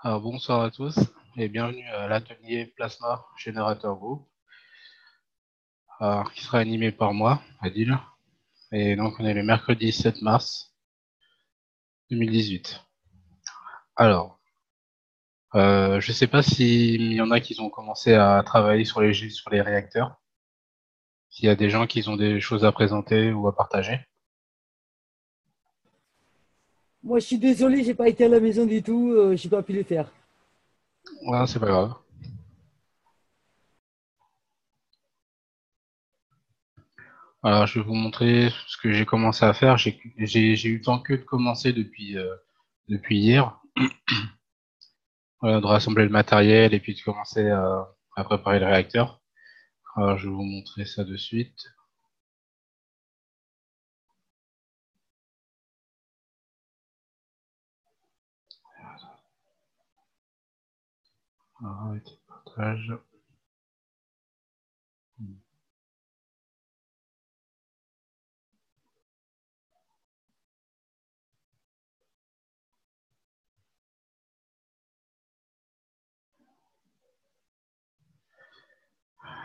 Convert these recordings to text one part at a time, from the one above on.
Alors, bonsoir à tous et bienvenue à l'atelier Plasma Générateur Group, qui sera animé par moi, Adil. Et donc, on est le mercredi 7 mars 2018. Alors, je ne sais pas s'il y en a qui ont commencé à travailler sur les réacteurs, s'il y a des gens qui ont des choses à présenter ou à partager. Moi, je suis désolé, j'ai pas été à la maison du tout, j'ai pas pu le faire. Ouais, c'est pas grave. Alors, je vais vous montrer ce que j'ai commencé à faire. J'ai eu le temps que de commencer depuis hier. Voilà, de rassembler le matériel et puis de commencer à préparer le réacteur. Alors, je vais vous montrer ça de suite. Arrêtez le partage.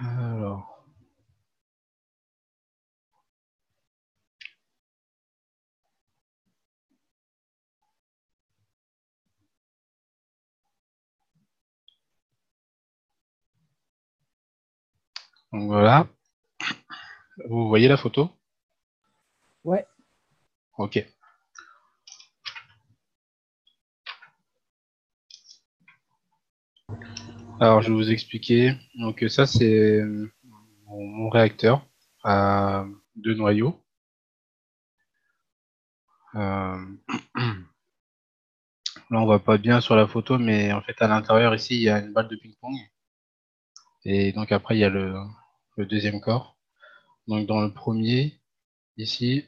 Alors, donc voilà. Vous voyez la photo? Ouais, Ok. Alors, je vais vous expliquer. Donc, ça, c'est mon réacteur à 2 noyaux. Euh, Là, on voit pas bien sur la photo, mais en fait, à l'intérieur, ici, il y a une balle de ping-pong. Et donc, après, il y a le deuxième corps. Donc, dans le premier, ici,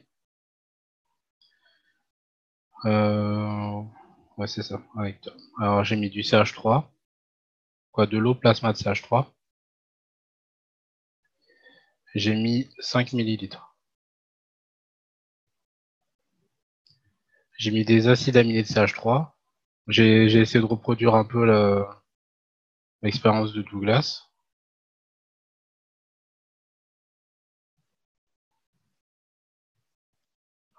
euh, ouais, c'est ça. Réacteur. Alors, j'ai mis du CH3, quoi, de l'eau plasma de CH3. J'ai mis 5 millilitres. J'ai mis des acides aminés de CH3. J'ai essayé de reproduire un peu l'expérience de Douglas.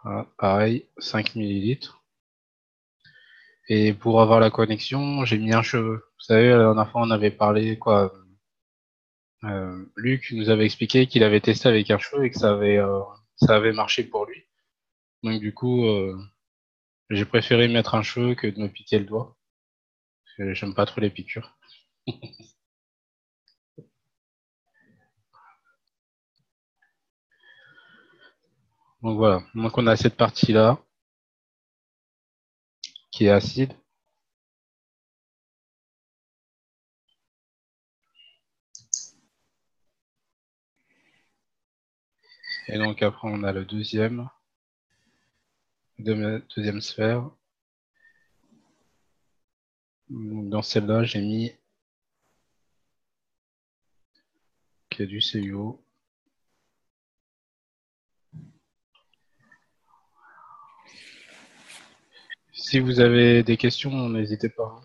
Voilà, pareil, 5 millilitres. Et pour avoir la connexion, j'ai mis un cheveu. Vous savez, la dernière fois, on avait parlé, quoi. Luc nous avait expliqué qu'il avait testé avec un cheveu et que ça avait marché pour lui. Donc, du coup, j'ai préféré mettre un cheveu que de me piquer le doigt. Parce que j'aime pas trop les piqûres. Donc, voilà. Donc, on a cette partie-là qui est acide. Et donc, après, on a le deuxième sphère. Donc, dans celle-là, j'ai mis du CuO. Si vous avez des questions, n'hésitez pas.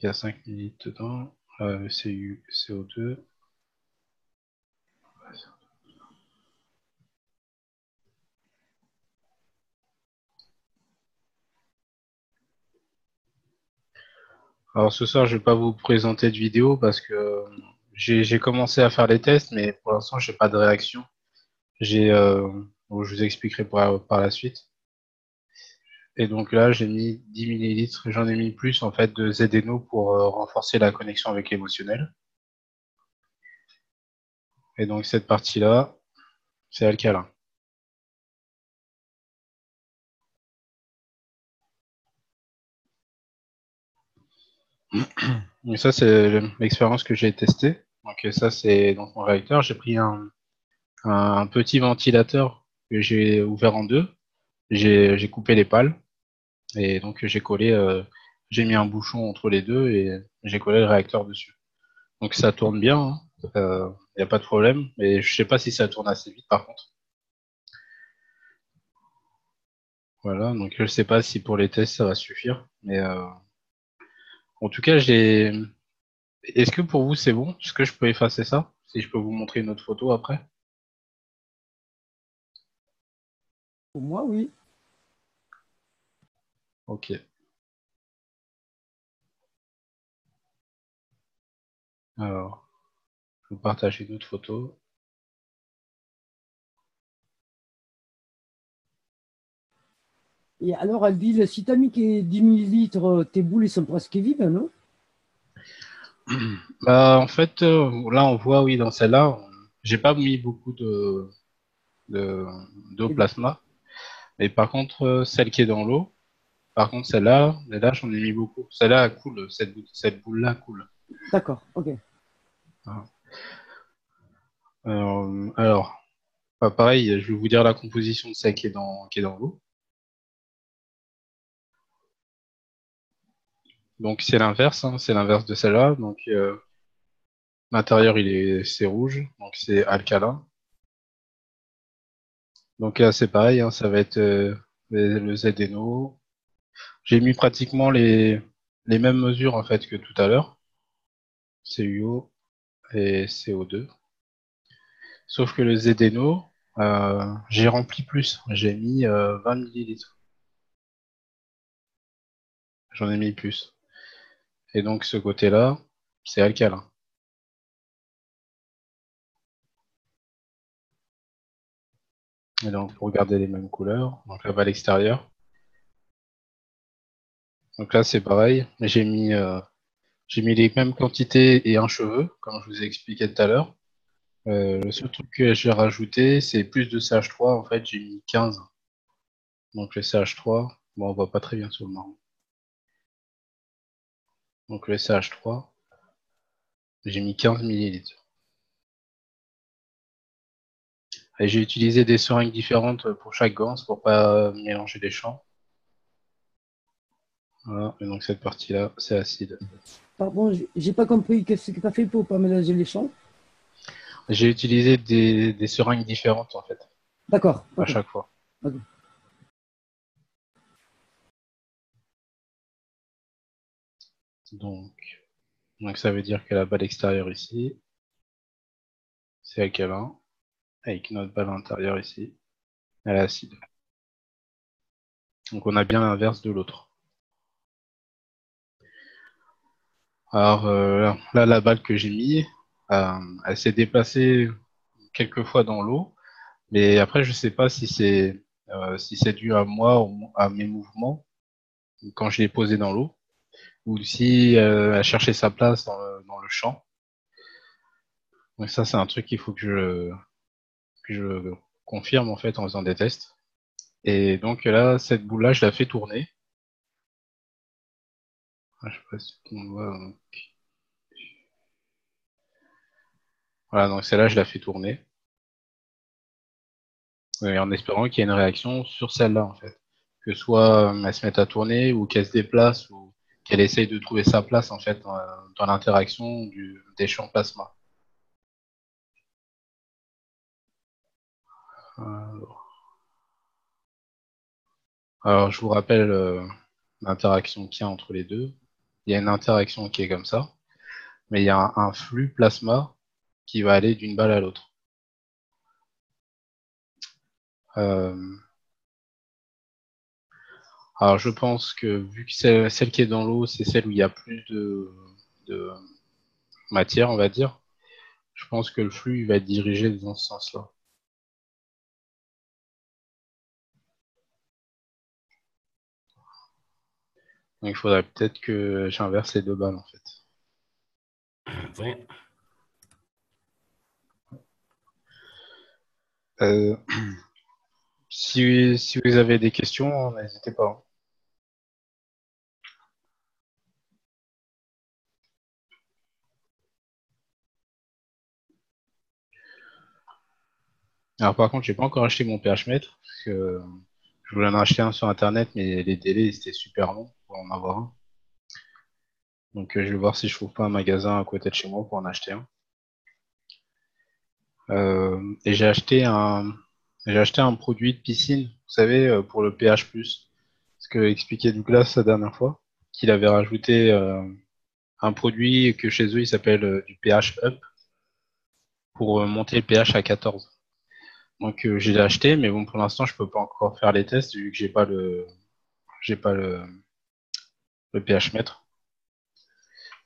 Il y a 5 millilitres dedans. CO2. Alors ce soir, je vais pas vous présenter de vidéo parce que j'ai commencé à faire les tests, mais pour l'instant, j'ai pas de réaction. J'ai, bon, je vous expliquerai par la suite. Et donc là, j'ai mis 10 millilitres. J'en ai mis plus en fait de ZNO pour renforcer la connexion avec l'émotionnel. Et donc cette partie-là, c'est alcalin. Et ça, c'est l'expérience que j'ai testée. Donc ça, c'est donc mon réacteur. J'ai pris un petit ventilateur que j'ai ouvert en deux. J'ai coupé les pales et donc j'ai mis un bouchon entre les deux et j'ai collé le réacteur dessus. Donc ça tourne bien, il n'y a pas de problème, mais je sais pas si ça tourne assez vite par contre. Voilà, donc je sais pas si pour les tests ça va suffire, mais en tout cas, j'ai. Est-ce que pour vous c'est bon? Est-ce que je peux effacer ça? Si je peux vous montrer une autre photo après? Pour moi, oui. Ok. Alors, je vous partage une autre photo. Et alors, elle dit, si t'as mis que 10 millilitres, tes boules, elles sont presque vides, non? Bah, en fait, là, on voit, oui, dans celle-là, j'ai pas mis beaucoup de, d'eau Et- plasma. Mais par contre, celle qui est dans l'eau, par contre, celle-là, là, j'en ai mis beaucoup. Celle-là, elle coule, cette boule-là coule. D'accord, ok. Voilà. Alors, bah, pareil, je vais vous dire la composition de celle qui est dans l'eau. Donc, c'est l'inverse, hein, c'est l'inverse de celle-là. Donc, l'intérieur, c'est rouge, donc c'est alcalin. Donc là, c'est pareil, hein, ça va être le ZNO. J'ai mis pratiquement les mêmes mesures en fait que tout à l'heure, CuO et CO2. Sauf que le ZNO, j'ai rempli plus. J'ai mis 20 millilitres. J'en ai mis plus. Et donc ce côté-là, c'est alcalin. Et donc pour garder les mêmes couleurs, donc là-bas à l'extérieur. Donc là c'est pareil, j'ai mis les mêmes quantités et un cheveu, comme je vous ai expliqué tout à l'heure. Le seul truc que j'ai rajouté, c'est plus de CH3. En fait, j'ai mis 15. Donc le CH3, bon, on voit pas très bien sur le marron. Donc le CH3, j'ai mis 15 millilitres. Et j'ai utilisé des seringues différentes pour chaque gant pour pas mélanger les champs. Voilà. Et donc cette partie-là, c'est acide. Pardon, j'ai pas compris qu'est-ce que tu as fait pour pas mélanger les champs. J'ai utilisé des seringues différentes en fait, D'accord, à ok. chaque fois. Ok. Donc, donc ça veut dire que la balle extérieure ici, c'est alcalin, avec notre balle intérieure ici, elle est acide. Donc on a bien l'inverse de l'autre. Alors là, la balle que j'ai mis, elle s'est déplacée quelques fois dans l'eau, mais après je sais pas si c'est dû à moi ou à mes mouvements quand je l'ai posée dans l'eau, ou si elle cherchait sa place dans le champ. Donc ça c'est un truc qu'il faut que je confirme en fait en faisant des tests. Et donc là, cette boule-là, je la fais tourner. Ah, je sais pas si on voit. Voilà, donc celle-là, je la fais tourner. En espérant qu'il y ait une réaction sur celle-là, en fait. Que soit elle se mette à tourner ou qu'elle se déplace ou qu'elle essaye de trouver sa place, en fait, dans l'interaction des champs plasma. Euh, Alors, je vous rappelle l'interaction qu'il y a entre les deux. Il y a une interaction qui est comme ça, mais il y a un flux plasma qui va aller d'une balle à l'autre. Euh, alors, je pense que vu que celle qui est dans l'eau, c'est celle où il y a plus de matière, on va dire, je pense que le flux il va être dirigé dans ce sens-là. Donc, il faudrait peut-être que j'inverse les deux balles, en fait. Ouais. Euh, si vous avez des questions, n'hésitez pas. Alors, par contre, j'ai pas encore acheté mon pH mètre, parce que je voulais en acheter un sur Internet, mais les délais, étaient super longs pour en avoir un. Donc, je vais voir si je trouve pas un magasin à côté de chez moi pour en acheter un. Et j'ai acheté J'ai acheté un produit de piscine, vous savez, pour le pH+. Ce que expliquait Douglas la dernière fois, qu'il avait rajouté un produit que chez eux il s'appelle du pH Up pour monter le pH à 14. Donc je l'ai acheté, mais bon pour l'instant je peux pas encore faire les tests vu que j'ai pas le pH mètre.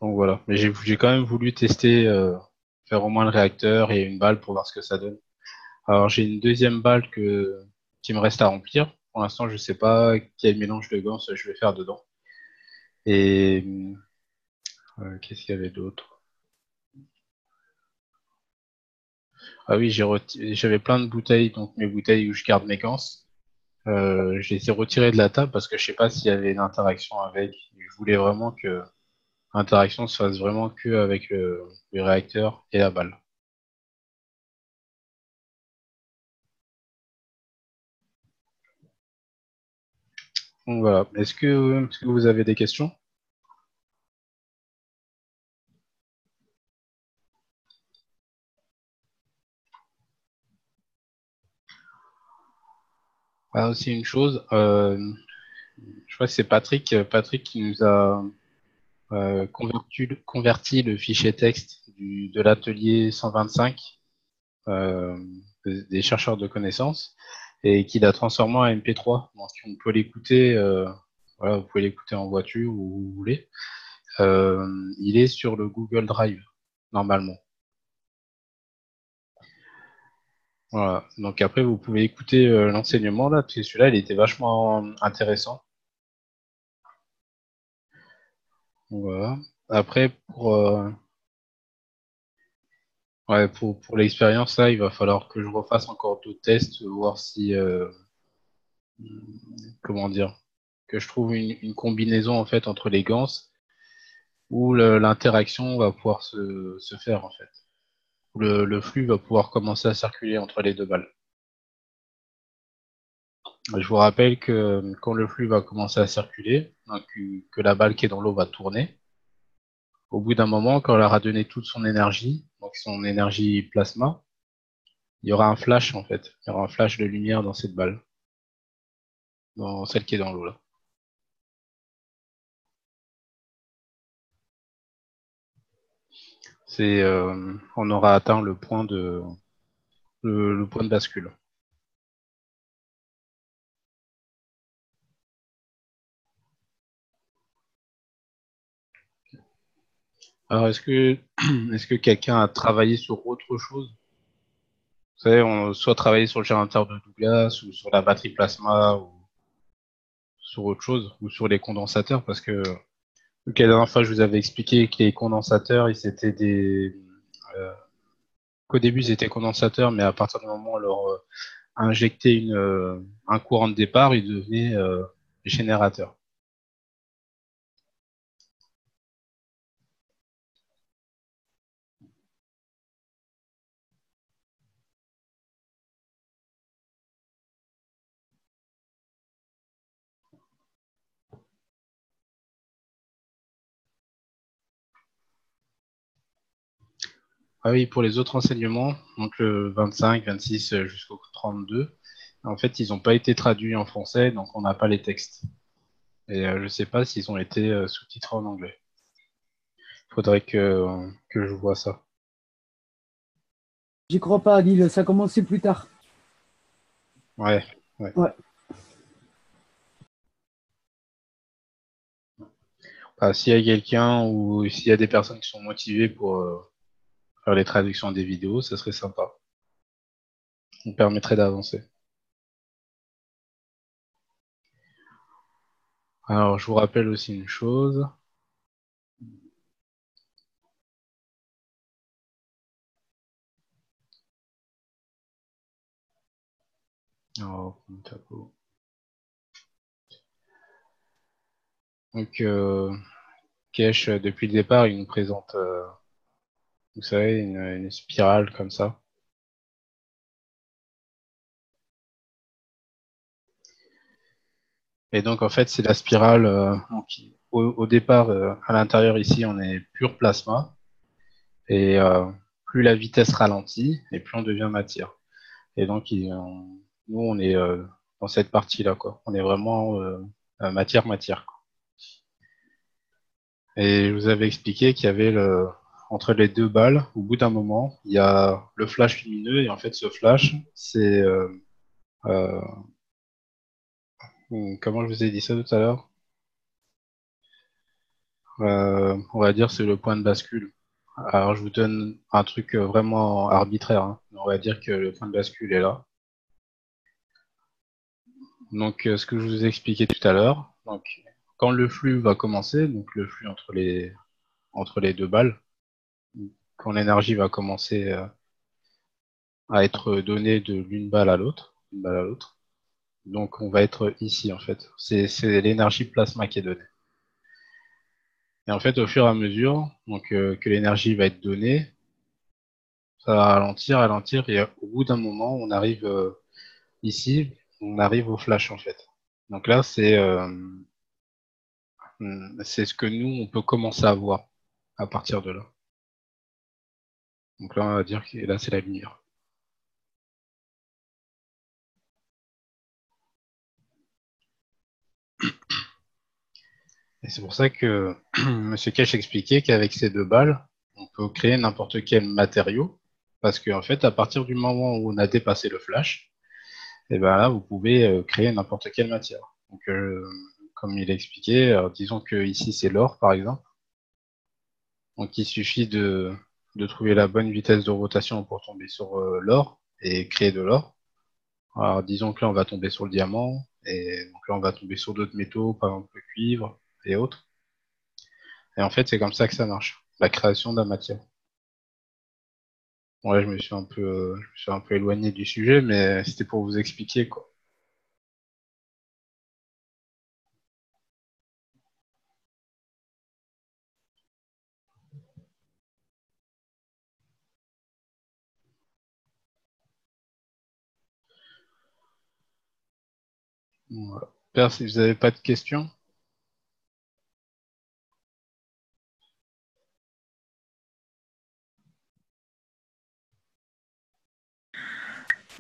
Donc voilà. Mais j'ai quand même voulu tester, faire au moins le réacteur et une balle pour voir ce que ça donne. Alors j'ai une deuxième balle qui me reste à remplir. Pour l'instant je sais pas quel mélange de gants je vais faire dedans. Et qu'est-ce qu'il y avait d'autre? Ah oui, j'avais plein de bouteilles, donc mes bouteilles où je garde mes gants. Je les ai retirées de la table parce que je sais pas s'il y avait une interaction avec. Je voulais vraiment que l'interaction se fasse vraiment que avec le réacteur et la balle. Donc voilà. Est-ce que vous avez des questions? Ah, aussi une chose, je crois que c'est Patrick qui nous a converti le fichier texte de l'atelier 125 euh, des chercheurs de connaissances et qui l'a transformé en MP3. Donc on peut l'écouter, voilà, vous pouvez l'écouter en voiture où vous voulez. Il est sur le Google Drive normalement. Voilà. Donc après vous pouvez écouter l'enseignement là, parce que celui-là il était vachement intéressant. Voilà. Après pour l'expérience là, il va falloir que je refasse encore d'autres tests, voir si comment dire, que je trouve une combinaison en fait entre les gants où l'interaction va pouvoir se faire en fait. Où le flux va pouvoir commencer à circuler entre les deux balles. Je vous rappelle que quand le flux va commencer à circuler, donc, que la balle qui est dans l'eau va tourner, au bout d'un moment, quand elle aura donné toute son énergie, donc son énergie plasma, il y aura un flash en fait. Il y aura un flash de lumière dans cette balle, dans celle qui est dans l'eau là. On aura atteint le point de bascule. Alors, est-ce que quelqu'un a travaillé sur autre chose? Vous savez, soit travaillé sur le générateur de Douglas, ou sur la batterie plasma, ou sur autre chose, ou sur les condensateurs, parce que la dernière fois, je vous avais expliqué que les condensateurs, euh, qu'au début, ils étaient condensateurs, mais à partir du moment où on leur injectait un courant de départ, ils devenaient générateurs. Ah oui, pour les autres enseignements, donc le 25, 26 jusqu'au 32, en fait, ils n'ont pas été traduits en français, donc on n'a pas les textes. Et je ne sais pas s'ils ont été sous-titrés en anglais. Il faudrait que je vois ça. J'y crois pas, Adil, ça a commencé plus tard. Ouais, ouais. Ouais. S'il y a quelqu'un ou s'il y a des personnes qui sont motivées pour faire les traductions des vidéos, ça serait sympa. Ça me permettrait d'avancer. Alors, je vous rappelle aussi une chose. Alors, donc, Kesh, depuis le départ, il nous présente, vous savez, une spirale comme ça. Et donc, en fait, c'est la spirale. Donc, au départ, à l'intérieur, ici, on est pur plasma. Et plus la vitesse ralentit, et plus on devient matière. Et donc, Nous, on est dans cette partie-là, quoi. On est vraiment matière-matière, quoi. Et je vous avais expliqué qu'il y avait entre les deux balles, au bout d'un moment, il y a le flash lumineux, et en fait, ce flash, c'est euh, comment je vous ai dit ça tout à l'heure? On va dire c'est le point de bascule. Alors, je vous donne un truc vraiment arbitraire, hein. On va dire que le point de bascule est là. Donc, ce que je vous ai expliqué tout à l'heure, donc, quand le flux va commencer, donc le flux entre les deux balles, quand l'énergie va commencer à être donnée de l'une balle à l'autre, d'une balle à l'autre, donc on va être ici en fait. C'est l'énergie plasma qui est donnée. Et en fait, au fur et à mesure donc, que l'énergie va être donnée, ça va ralentir, ralentir, et au bout d'un moment, on arrive ici, on arrive au flash en fait. Donc là, c'est ce que nous, on peut commencer à voir à partir de là. Donc là, on va dire que là, c'est la lumière. Et c'est pour ça que Monsieur Cash expliquait qu'avec ces deux balles, on peut créer n'importe quel matériau, parce qu'en fait, à partir du moment où on a dépassé le flash, et ben là, vous pouvez créer n'importe quelle matière. Donc, comme il a expliqué, disons que ici c'est l'or, par exemple. Donc, il suffit de trouver la bonne vitesse de rotation pour tomber sur l'or et créer de l'or. Alors, disons que là, on va tomber sur le diamant, et donc là, on va tomber sur d'autres métaux, par exemple le cuivre et autres. Et en fait, c'est comme ça que ça marche, la création de la matière. Bon, là, je me suis un peu éloigné du sujet, mais c'était pour vous expliquer, quoi. Voilà. Père, si vous n'avez pas de questions?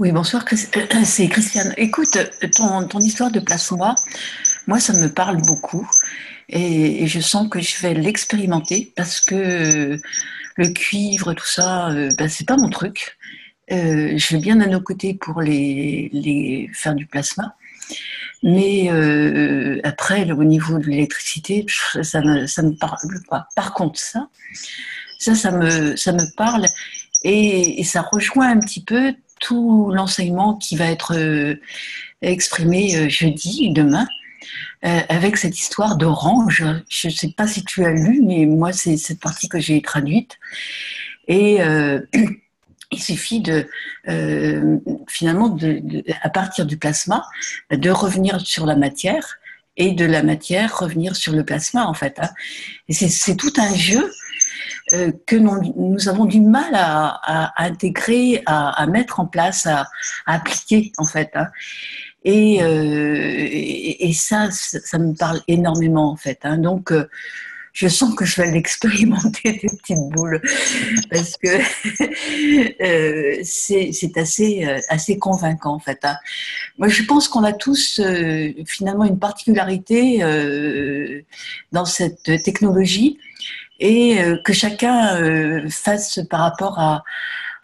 Oui, bonsoir, c'est Christiane. Écoute, ton histoire de plasma, moi, ça me parle beaucoup et je sens que je vais l'expérimenter parce que le cuivre, tout ça, ben, c'est pas mon truc. Je vais bien à nos côtés pour les faire du plasma. Mais après, au niveau de l'électricité, ça me parle pas. Par contre, ça me parle et ça rejoint un petit peu tout l'enseignement qui va être exprimé jeudi, demain, avec cette histoire d'orange. Je ne sais pas si tu as lu, mais moi, c'est cette partie que j'ai traduite. Et il suffit finalement, à partir du plasma, de revenir sur la matière et de la matière revenir sur le plasma, en fait, hein. Et c'est tout un jeu que nous avons du mal à intégrer, à mettre en place, à appliquer en fait, hein. Et ça me parle énormément en fait, hein. Donc je sens que je vais l'expérimenter des petites boules parce que c'est assez convaincant en fait, hein. Moi je pense qu'on a tous finalement une particularité dans cette technologie et que chacun fasse par rapport à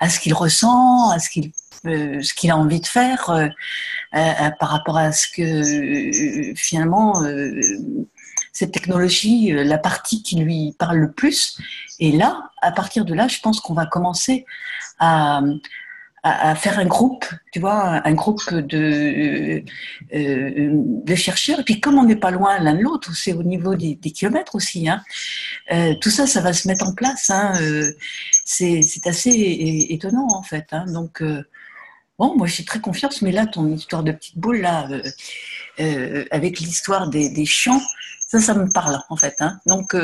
ce qu'il ressent, à ce qu'il a envie de faire, par rapport à ce que finalement cette technologie, la partie qui lui parle le plus. Et là, à partir de là, je pense qu'on va commencer à, à faire un groupe, tu vois, un groupe de chercheurs. Et puis comme on n'est pas loin l'un de l'autre, c'est au niveau des kilomètres aussi, hein, tout ça, ça va se mettre en place, hein. C'est assez étonnant en fait, hein. Donc bon, moi j'ai très confiance, mais là ton histoire de petite boule là, avec l'histoire des champs, ça me parle en fait, hein. Donc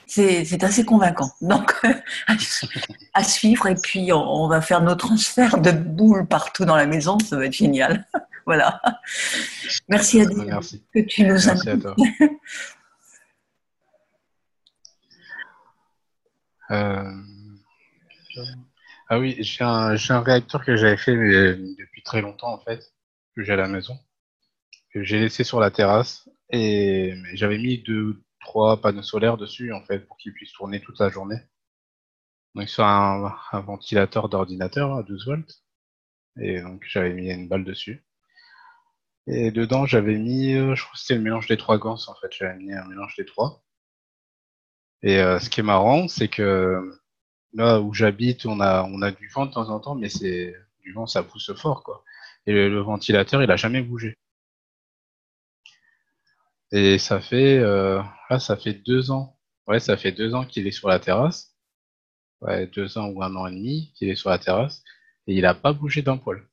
c'est assez convaincant. Donc à suivre et puis on va faire nos transferts de boules partout dans la maison, ça va être génial. Voilà. Merci Adèle Merci. que tu nous Merci à invites. toi. Euh, Ah oui, j'ai un réacteur que j'avais fait mais, depuis très longtemps en fait. que j'ai à la maison, que j'ai laissé sur la terrasse. Et mais j'avais mis 2, 3 panneaux solaires dessus, en fait, pour qu'ils puissent tourner toute la journée. Donc sur un ventilateur d'ordinateur à 12 volts. Et donc j'avais mis une balle dessus. Et dedans, j'avais mis, je crois que c'était le mélange des trois gants, en fait. J'avais mis un mélange des trois. Et ce qui est marrant, c'est que là où j'habite, on a du vent de temps en temps, mais c'est du vent, ça pousse fort, quoi. Et le ventilateur, il a jamais bougé. Et ça fait, là, ça fait 2 ans. Ouais, ça fait 2 ans qu'il est sur la terrasse. Ouais, 2 ans ou 1 an et demi qu'il est sur la terrasse. Et il a pas bougé d'un poil.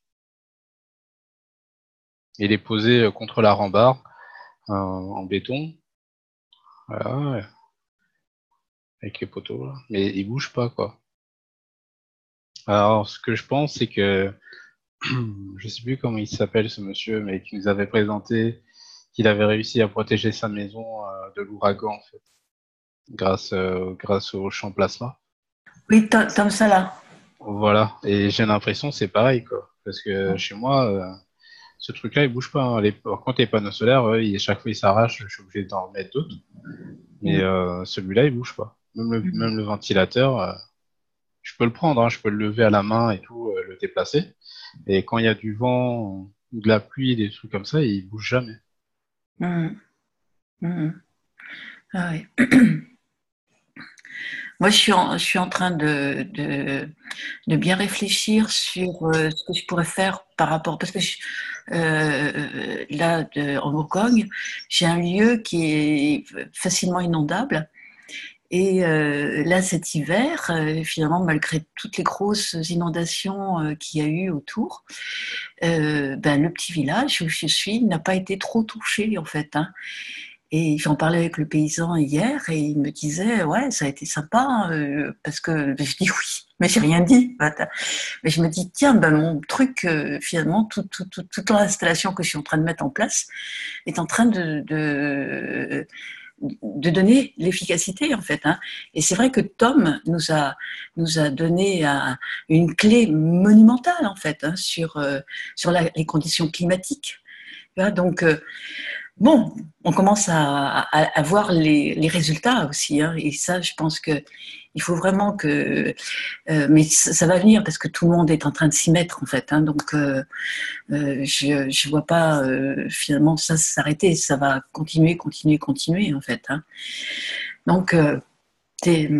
Il est posé contre la rambarde, en béton. Voilà, ouais, avec les poteaux, là. Mais il bouge pas, quoi. Alors, ce que je pense, c'est que je sais plus comment il s'appelle ce monsieur, mais qui nous avait présenté qu'il avait réussi à protéger sa maison de l'ouragan, en fait, grâce au champ plasma. Oui, Tom Sala. Voilà. Et j'ai l'impression que c'est pareil, quoi. Parce que chez moi, ce truc-là, il bouge pas, hein. Par contre, les panneaux solaires, chaque fois, ils s'arrachent, je suis obligé d'en remettre d'autres. Mais celui-là, il bouge pas. Même le ventilateur, je peux le prendre, hein, je peux le lever à la main et tout, le déplacer. Et quand il y a du vent, ou de la pluie, des trucs comme ça, il bouge jamais. Mhm. Mhm. Ah oui. Moi, je suis en train de bien réfléchir sur ce que je pourrais faire par rapport, parce que là, en Bourgogne, j'ai un lieu qui est facilement inondable. Et là, cet hiver, finalement, malgré toutes les grosses inondations qu'il y a eu autour, ben, le petit village où je suis n'a pas été trop touché, en fait, hein. Et j'en parlais avec le paysan hier et il me disait, ouais, ça a été sympa, hein, parce que je dis oui, mais j'ai rien dit. Mais je me dis, tiens, ben, mon truc, finalement, toute l'installation que je suis en train de mettre en place est en train de donner l'efficacité, en fait, hein. Et c'est vrai que Tom nous a donné une clé monumentale, en fait, hein, sur les conditions climatiques. Donc, bon, on commence à voir les résultats aussi, hein, et ça, je pense que il faut vraiment que, mais ça va venir parce que tout le monde est en train de s'y mettre en fait, hein, donc je vois pas finalement ça s'arrêter, ça va continuer en fait, hein. Donc c'est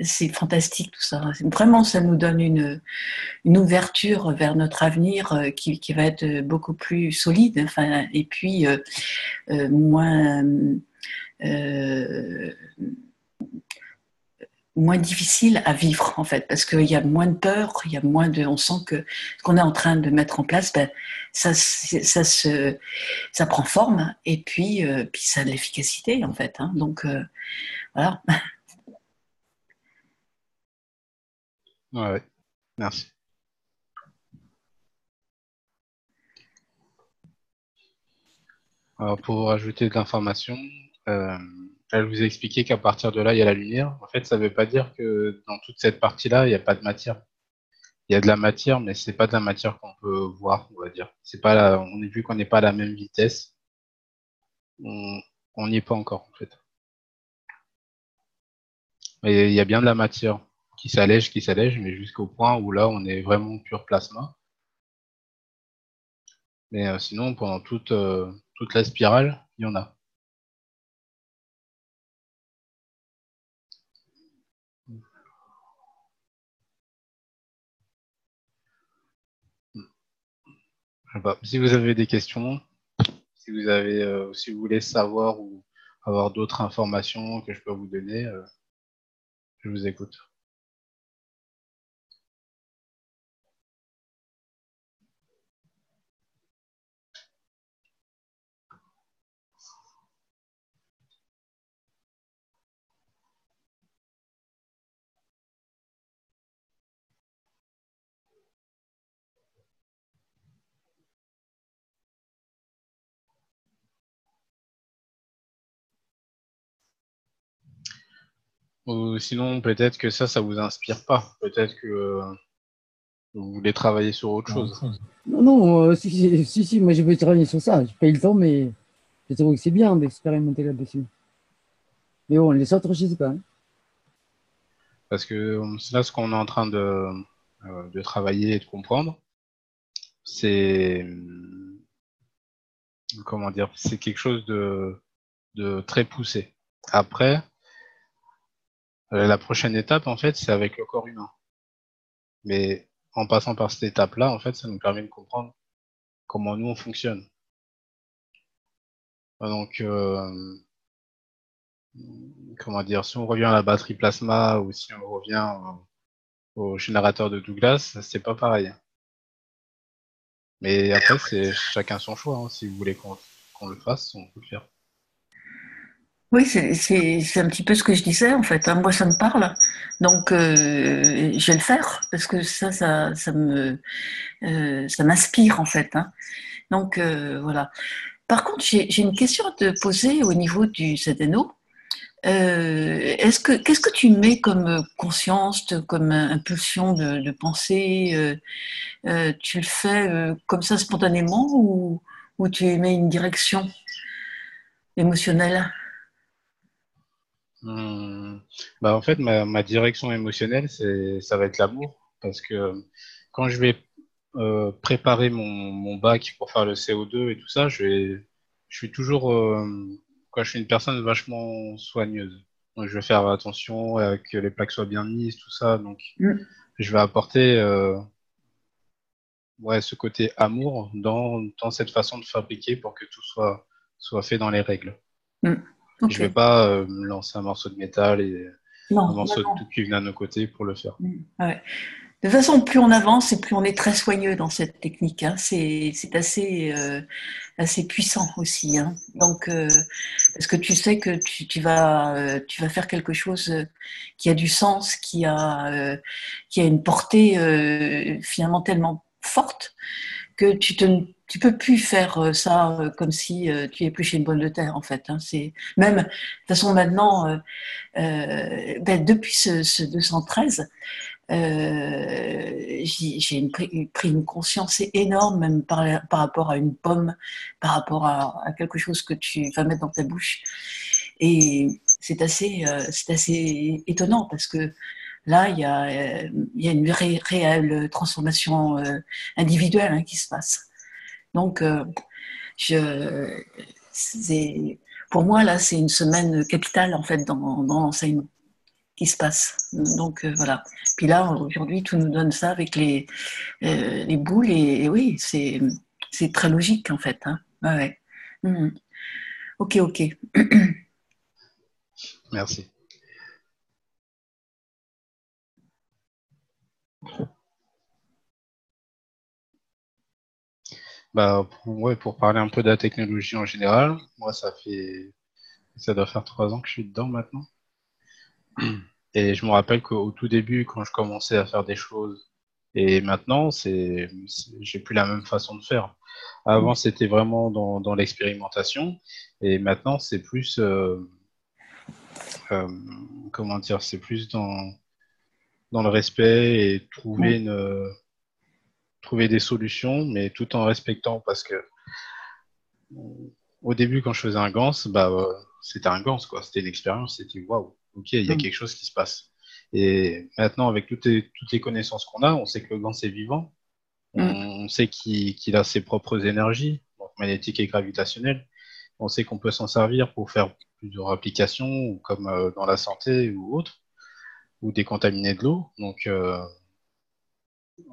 c'est fantastique tout ça. Vraiment, ça nous donne une ouverture vers notre avenir qui va être beaucoup plus solide, enfin, et puis moins, euh, moins difficile à vivre en fait, parce qu'il y a moins de peur, il y a moins de, on sent que ce qu'on est en train de mettre en place, ben, ça prend forme et puis ça a de l'efficacité en fait, hein. Donc voilà. Ouais, ouais. Merci. Alors, pour rajouter de l'information, euh, elle vous a expliqué qu'à partir de là, il y a la lumière. En fait, ça ne veut pas dire que dans toute cette partie-là, il n'y a pas de matière. Il y a de la matière, mais c'est pas de la matière qu'on peut voir, on va dire. C'est pas on est vu qu'on n'est pas à la même vitesse, on on n'y est pas encore, en fait. Mais il y a bien de la matière qui s'allège, mais jusqu'au point où là, on est vraiment pur plasma. Mais sinon, pendant toute la spirale, il y en a. Je sais pas. Si vous avez des questions, si vous voulez savoir ou avoir d'autres informations que je peux vous donner, je vous écoute. Ou sinon, peut-être que ça vous inspire pas. Peut-être que Vous voulez travailler sur autre chose? Non, non, si, moi je veux travailler sur ça. Je paye le temps, mais je trouve que c'est bien d'expérimenter là-dessus. Mais bon, les autres, je sais pas. Hein. Parce que là, ce qu'on est en train de travailler et de comprendre, c'est, comment dire, c'est quelque chose de très poussé. Après, la prochaine étape, en fait, c'est avec le corps humain. Mais en passant par cette étape-là, en fait, ça nous permet de comprendre comment nous, on fonctionne. Donc, comment dire, si on revient à la batterie plasma ou si on revient au générateur de Douglas, c'est pas pareil. Mais après, c'est chacun son choix. Hein. Si vous voulez qu'on le fasse, on peut le faire. Oui, c'est un petit peu ce que je disais en fait. Hein. Moi, ça me parle, donc je vais le faire parce que ça m'inspire en fait. Hein. Donc voilà. Par contre, j'ai une question à te poser au niveau du ZNO. Qu'est-ce que tu mets comme conscience, comme impulsion de pensée tu le fais comme ça spontanément ou tu mets une direction émotionnelle? Bah, en fait, ma direction émotionnelle, ça va être l'amour. Parce que quand je vais préparer mon bac pour faire le CO2 et tout ça, je suis toujours, quoi, je suis une personne vachement soigneuse. Donc, je vais faire attention à que les plaques soient bien mises, tout ça. Donc, Mm. je vais apporter ouais, ce côté amour dans cette façon de fabriquer pour que tout soit fait dans les règles. Mm. Je Ok. vais pas me lancer un morceau de métal et un Non, non, morceau de non. tout cuivre d'un autre côté pour le faire. Ouais. De toute façon, plus on avance et plus on est très soigneux dans cette technique. Hein. C'est assez puissant aussi. Hein. Donc, parce que tu sais que tu vas faire quelque chose qui a du sens, qui a une portée finalement tellement forte que tu peux plus faire ça comme si tu épluchais une boîte de terre en fait. Hein. C'est même de toute façon maintenant, depuis ce 213, j'ai pris une conscience énorme même par rapport à une pomme, par rapport à quelque chose que tu vas mettre dans ta bouche. Et c'est assez étonnant parce que là, il y a une réelle transformation individuelle hein, qui se passe. Donc, je, c'est, pour moi, là, c'est une semaine capitale, en fait, dans l'enseignement qui se passe. Donc, voilà. Puis là, aujourd'hui, tout nous donne ça avec les boules, et oui, c'est très logique, en fait. Hein. Ouais, ouais. Mhm. Ok, ok. Merci. Bah, ouais, pour parler un peu de la technologie en général, moi, ça doit faire 3 ans que je suis dedans maintenant. Et je me rappelle qu'au tout début, quand je commençais à faire des choses, et maintenant, j'ai plus la même façon de faire. Avant, c'était vraiment dans l'expérimentation, et maintenant, c'est plus, euh, comment dire, c'est plus dans le respect et trouver des solutions, mais tout en respectant, parce que au début, quand je faisais un Gans, bah, c'était un Gans, quoi. C'était une expérience, c'était waouh, ok, il y a quelque chose qui se passe. Et maintenant, avec toutes les connaissances qu'on a, on sait que le Gans est vivant, on sait qu'il a ses propres énergies, donc magnétiques et gravitationnelles. On sait qu'on peut s'en servir pour faire plusieurs applications, comme dans la santé ou autre, ou décontaminer de l'eau. Donc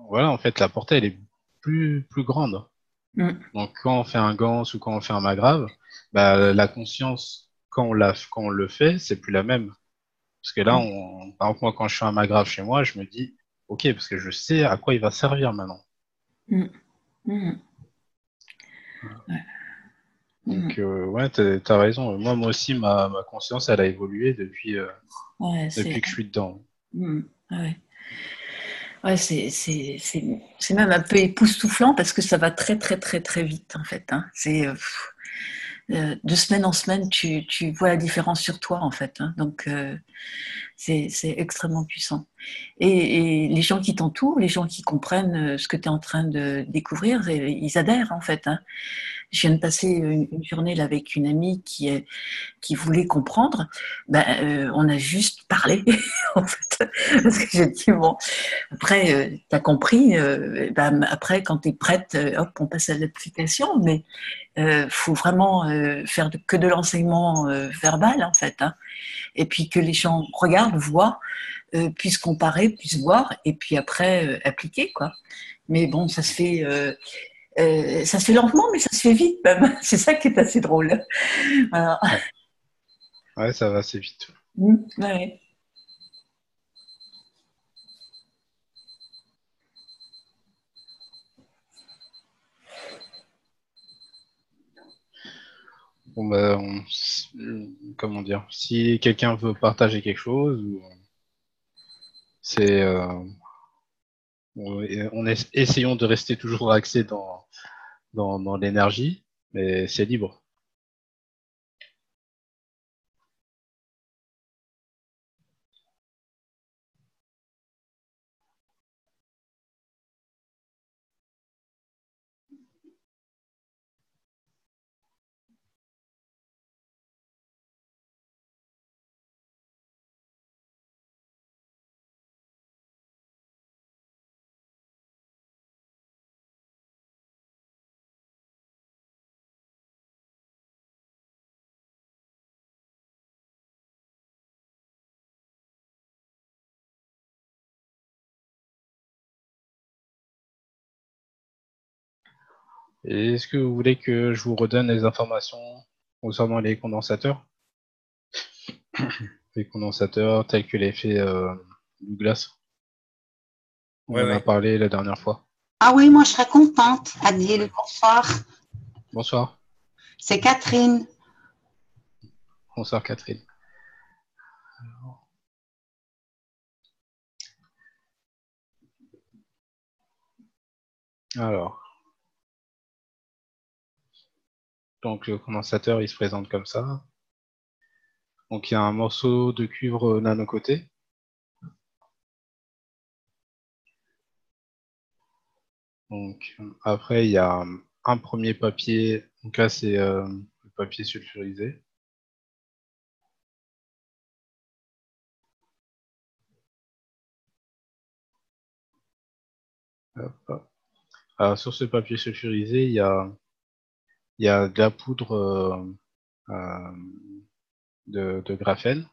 voilà, en fait, la portée, elle est plus grande. Mm. Donc, quand on fait un Gans ou quand on fait un Magrave, bah, la conscience, quand on le fait, c'est plus la même. Parce que là, par exemple, moi, quand je fais un Magrave chez moi, je me dis, OK, parce que je sais à quoi il va servir maintenant. Mm. Mm. Ouais. Mm. Donc, ouais, t'as raison. Moi aussi, ma conscience, elle a évolué Ouais, depuis que je suis dedans. Mm. Ouais. Ouais, c'est même un peu époustouflant parce que ça va très, très, très, très vite, en fait. Hein. De semaine en semaine, tu vois la différence sur toi, en fait. Hein. Donc, C'est extrêmement puissant. Et les gens qui t'entourent, les gens qui comprennent ce que tu es en train de découvrir, ils adhèrent en fait. Hein. Je viens de passer une journée là avec une amie qui voulait comprendre. On a juste parlé en fait. Parce que j'ai dit, bon, après, tu as compris, après, quand tu es prête, hop, on passe à l'application, mais faut vraiment faire que de l'enseignement verbal en fait. Hein. Et puis que les gens regardent, voient, puissent comparer, puissent voir, et puis après appliquer, quoi. Mais bon, ça se fait lentement, mais ça se fait vite même. C'est ça qui est assez drôle. Voilà. Ouais, ça va assez vite. Ouais. Bon, bah, comment dire, si quelqu'un veut partager quelque chose, c'est, essayons de rester toujours axé dans l'énergie, mais c'est libre. Et est-ce que vous voulez que je vous redonne les informations concernant les condensateurs? Les condensateurs tels que l'effet Douglas. On en a parlé la dernière fois. Ah oui, moi je serais contente. Adil, bonsoir. Bonsoir. C'est Catherine. Bonsoir Catherine. Alors. Donc le condensateur il se présente comme ça. Donc il y a un morceau de cuivre nano-coté. Donc après il y a un premier papier. Donc là c'est le papier sulfurisé. Hop, hop. Alors, sur ce papier sulfurisé, il y a de la poudre de graphène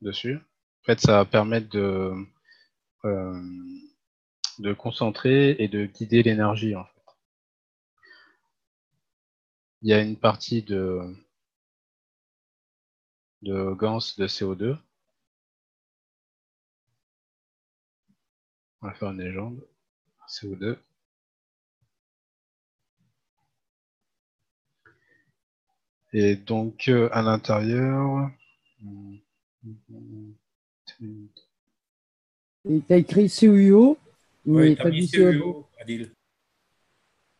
dessus. En fait, ça va permettre de concentrer et de guider l'énergie. En fait. Il y a une partie de ganse de CO2. On va faire une légende. CO2. Et donc, à l'intérieur... Et t'as écrit CUO, mais Oui, t'as t'as dit mis CO2. CEO, Adil.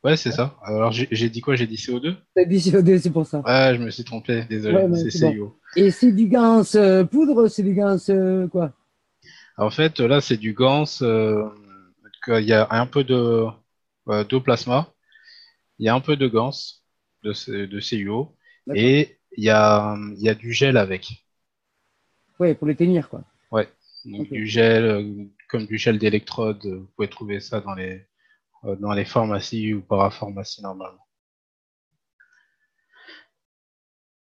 Ouais, c'est ça. Alors, j'ai dit quoi? J'ai dit CO2? T'as dit CO2, c'est pour ça. Ouais, je me suis trompé. Désolé. Ouais, mais C'est c'est bon. CIO. Et c'est du gans poudre, c'est du gans quoi? En fait, là, c'est du ganse. Il y a un peu d'eau plasma. Il y a un peu de ganse de CUO. D'accord. Et il y a du gel avec. Ouais, pour les tenir, quoi. Ouais. Donc, Ok. du gel, comme du gel d'électrode. Vous pouvez trouver ça dans les pharmacies ou parapharmacies normalement.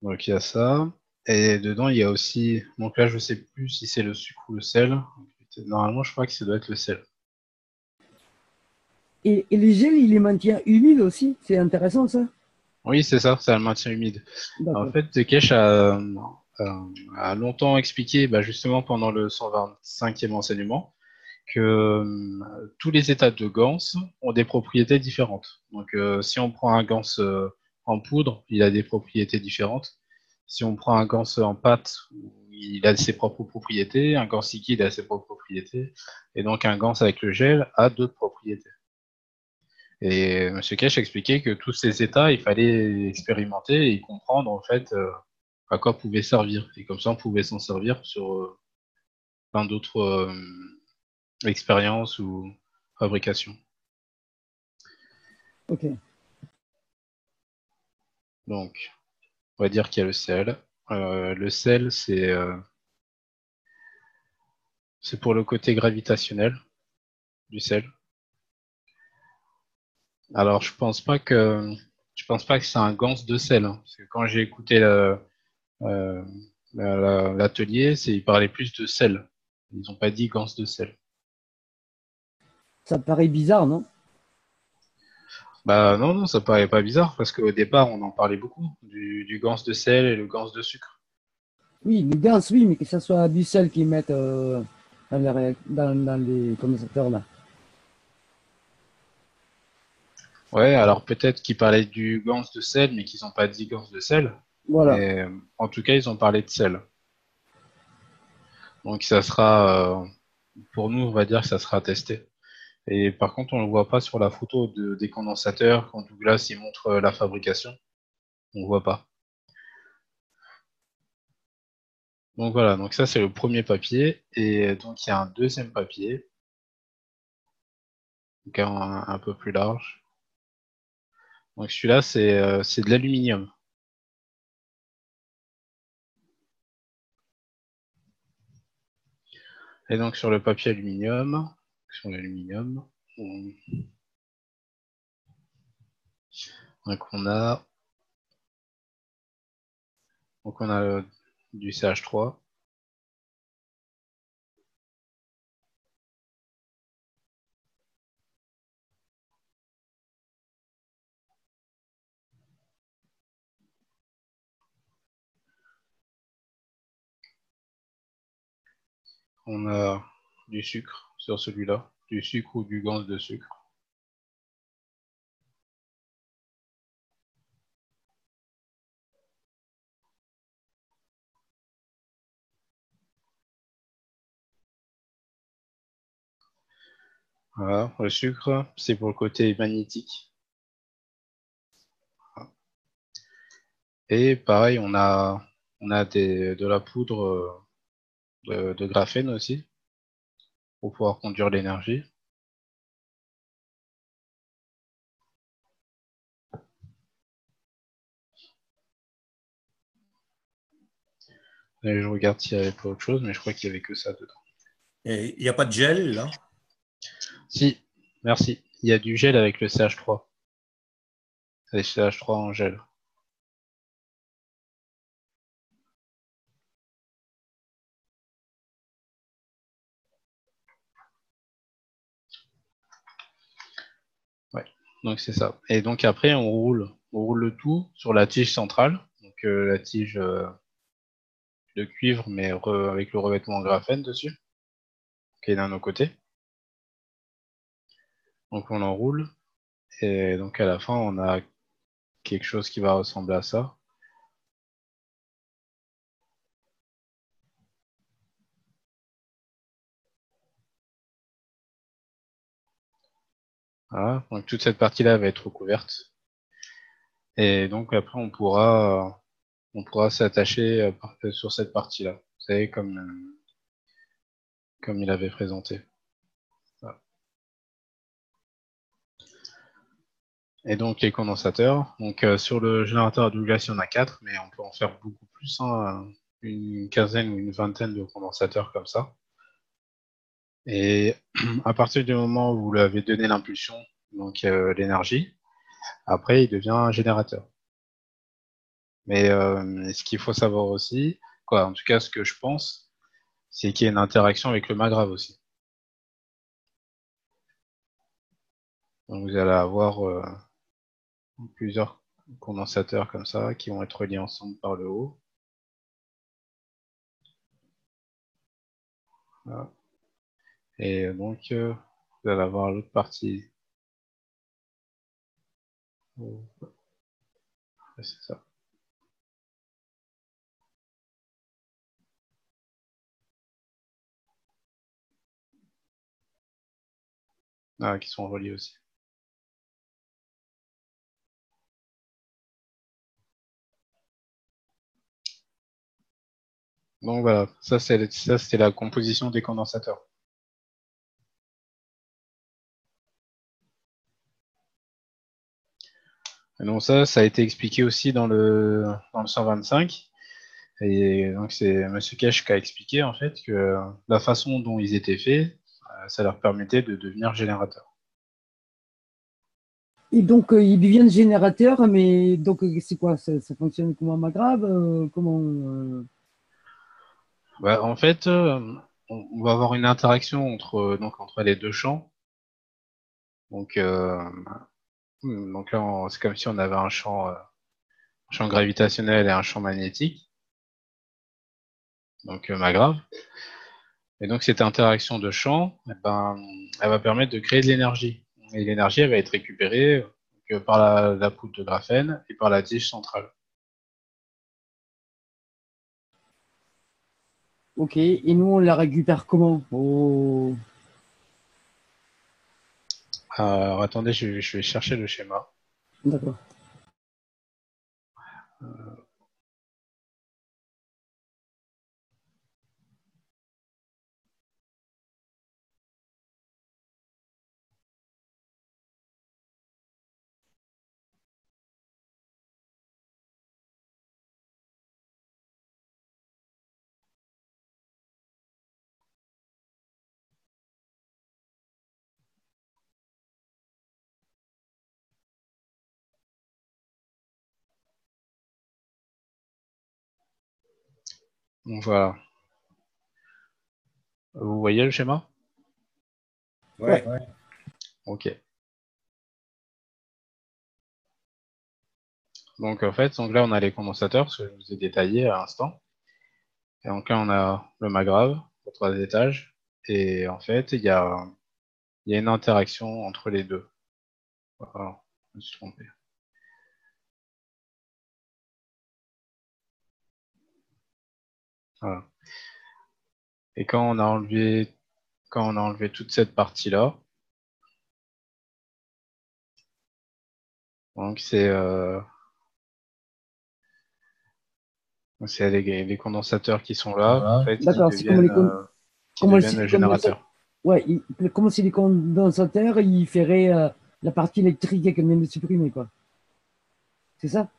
Donc il y a ça. Et dedans, il y a aussi. Donc là, je sais plus si c'est le sucre ou le sel. Normalement, je crois que ça doit être le sel. Et les gels, il les maintient humides aussi. C'est intéressant, ça. Oui, c'est ça, le maintien humide. En D'accord. fait, Kesh a longtemps expliqué, bah, justement pendant le 125e enseignement, que tous les états de ganse ont des propriétés différentes. Donc, si on prend un ganse en poudre, il a des propriétés différentes. Si on prend un ganse en pâte, il a ses propres propriétés. Un ganse liquide a ses propres propriétés. Et donc, un ganse avec le gel a d'autres propriétés. Et M. Kesh expliquait que tous ces états, il fallait expérimenter et comprendre en fait à quoi pouvait servir. Et comme ça, on pouvait s'en servir sur plein d'autres expériences ou fabrications. Ok. Donc, on va dire qu'il y a le sel. Le sel, c'est pour le côté gravitationnel du sel. Alors, je pense pas que c'est un ganse de sel, hein, parce que quand j'ai écouté euh, l'atelier, ils parlaient plus de sel. Ils n'ont pas dit ganse de sel. Ça paraît bizarre, non? Bah non, non, ça paraît pas bizarre, parce qu'au départ, on en parlait beaucoup, du ganse de sel et le ganse de sucre. Oui, les gaz, oui, mais que ce soit du sel qu'ils mettent dans les condensateurs là. Ouais, alors peut-être qu'ils parlaient du ganse de sel, mais qu'ils n'ont pas dit ganse de sel. Voilà. Mais en tout cas, ils ont parlé de sel. Donc ça sera, pour nous, on va dire que ça sera testé. Et par contre, on ne le voit pas sur la photo des condensateurs, quand Douglas il montre la fabrication. On ne voit pas. Donc voilà, donc ça c'est le premier papier. Et donc il y a un deuxième papier, donc un peu plus large. Donc celui-là, c'est de l'aluminium. Et donc sur le papier aluminium, sur l'aluminium, donc on a du CH3. On a du sucre sur celui-là, du sucre ou du ganse de sucre. Voilà, le sucre, c'est pour le côté magnétique. Et pareil, on a de la poudre de graphène aussi, pour pouvoir conduire l'énergie. Et je regarde s'il n'y avait pas autre chose, mais je crois qu'il n'y avait que ça dedans. Et il n'y a pas de gel, là? Si, merci. Il y a du gel avec le CH3. C'est le CH3 en gel. Ouais, donc c'est ça. Et donc après, on roule le tout sur la tige centrale, donc la tige de cuivre, mais avec le revêtement en graphène dessus, qui est d'un autre côté. Donc on l'enroule, et donc à la fin, on a quelque chose qui va ressembler à ça. Voilà, donc toute cette partie-là va être recouverte. Et donc après, on pourra s'attacher sur cette partie-là. Vous savez, comme il avait présenté. Voilà. Et donc les condensateurs. Donc sur le générateur à Douglas, il y en a 4, mais on peut en faire beaucoup plus, hein, une quinzaine ou une vingtaine de condensateurs comme ça. Et à partir du moment où vous lui avez donné l'impulsion, donc l'énergie, après il devient un générateur. Mais ce qu'il faut savoir aussi, quoi, en tout cas ce que je pense, c'est qu'il y a une interaction avec le magrav aussi. Donc vous allez avoir plusieurs condensateurs comme ça qui vont être reliés ensemble par le haut. Voilà. Et donc vous allez avoir l'autre partie. Ouais, c'est ça. Ah, qui sont reliés aussi. Donc voilà, ça c'est la composition des condensateurs. Et donc ça a été expliqué aussi dans le 125. Et donc c'est Monsieur Cash qui a expliqué en fait que la façon dont ils étaient faits, ça leur permettait de devenir générateurs. Et donc, ils deviennent générateurs, mais donc, c'est quoi? Ça fonctionne comment, Magrave? Comment Bah, en fait, on va avoir une interaction entre les deux champs. Donc, donc là, c'est comme si on avait un champ gravitationnel et un champ magnétique, donc Magrave. Et donc cette interaction de champs, eh ben, elle va permettre de créer de l'énergie. Et l'énergie, elle va être récupérée par la poudre de graphène et par la tige centrale. Ok, et nous, on la récupère comment? Alors attendez, je vais chercher le schéma. D'accord. Donc voilà. Vous voyez le schéma? Ouais. Ok. Donc en fait, donc là on a les condensateurs, ce que je vous ai détaillé à l'instant. Et donc là on a le Magrave, aux 3 étages. Et en fait, il y a une interaction entre les deux. Voilà, je me suis trompé. Voilà. Et quand on a enlevé toute cette partie-là, donc c'est les condensateurs qui sont là, en fait, qui D'accord, c'est comme deviennent, qui comme deviennent si le les condensateurs. générateur. Ouais, comme si les condensateurs, ils feraient la partie électrique qu'on vient de supprimer, quoi. C'est ça?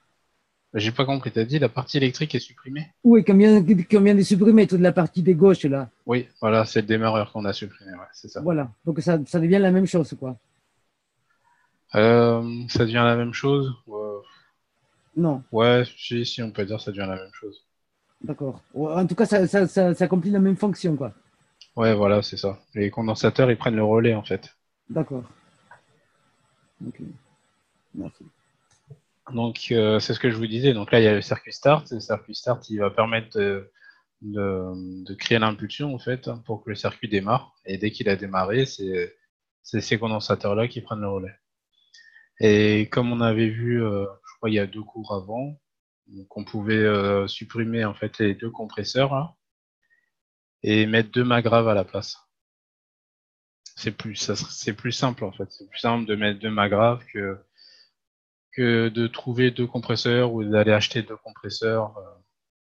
J'ai pas compris, t'as dit la partie électrique est supprimée? Oui, qu'on vient de supprimer toute la partie de gauche, là. Oui, voilà, c'est le démarreur qu'on a supprimé, ouais, c'est ça. Voilà. Donc, ça devient la même chose, quoi. Ça devient la même chose? Non, Ouais, si, on peut dire ça devient la même chose. d'accord. Ouais, en tout cas, ça accomplit la même fonction, quoi. Ouais, voilà, c'est ça. Les condensateurs, ils prennent le relais, en fait. D'accord. Ok. Merci. Donc, c'est ce que je vous disais. Donc là, il y a le circuit start. Le circuit start, il va permettre de créer l'impulsion, en fait, pour que le circuit démarre. Et dès qu'il a démarré, c'est ces condensateurs-là qui prennent le relais. Et comme on avait vu, je crois, il y a 2 cours avant, donc on pouvait supprimer, en fait, les 2 compresseurs, là, et mettre 2 magraves à la place. C'est plus simple, en fait. C'est plus simple de mettre 2 magraves que de trouver 2 compresseurs ou d'aller acheter 2 compresseurs.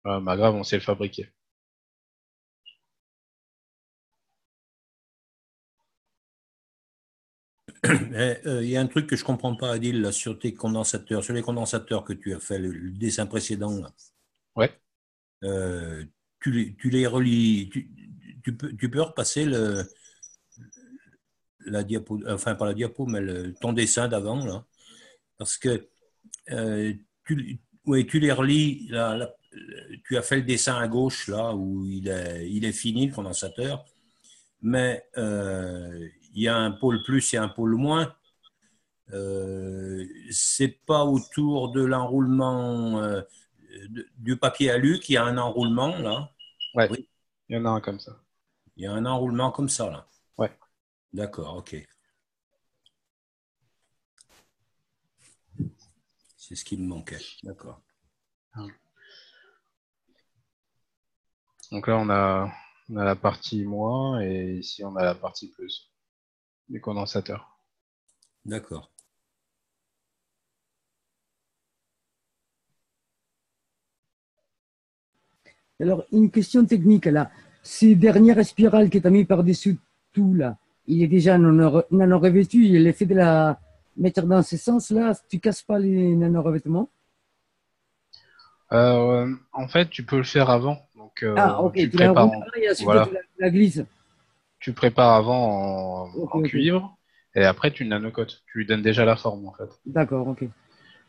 Magrave, on sait le fabriquer. Il y a un truc que je comprends pas, Adil, là, sur tes condensateurs, sur les condensateurs que tu as fait, le dessin précédent, là. Ouais. Euh, tu les relis, tu peux repasser la diapo, enfin pas la diapo, mais ton dessin d'avant, là, parce que ouais, tu les relis, tu as fait le dessin à gauche, là, où il est fini, le condensateur, mais il y a un pôle plus et un pôle moins. C'est pas autour de l'enroulement du papier alu qu'il y a un enroulement, là. Ouais, Oui, il y en a un comme ça. il y a un enroulement comme ça, là. Ouais. D'accord, ok. C'est ce qui me manquait. D'accord. Donc là, on a la partie moins et ici, on a la partie plus des condensateurs. D'accord. Alors, une question technique là. Ces dernières spirales que tu as mis par-dessus tout là, il est déjà nano-revêtu. Il est fait de la mettre dans ce sens-là. Tu casses pas les nano-revêtements. En fait, tu peux le faire avant. Donc, Ah, ok. tu Tu la prépares roules en, et ensuite tu voilà, la glisses. tu prépares avant Ok, en ok. cuivre et après tu nanocotes. Tu lui donnes déjà la forme en fait. D'accord, ok.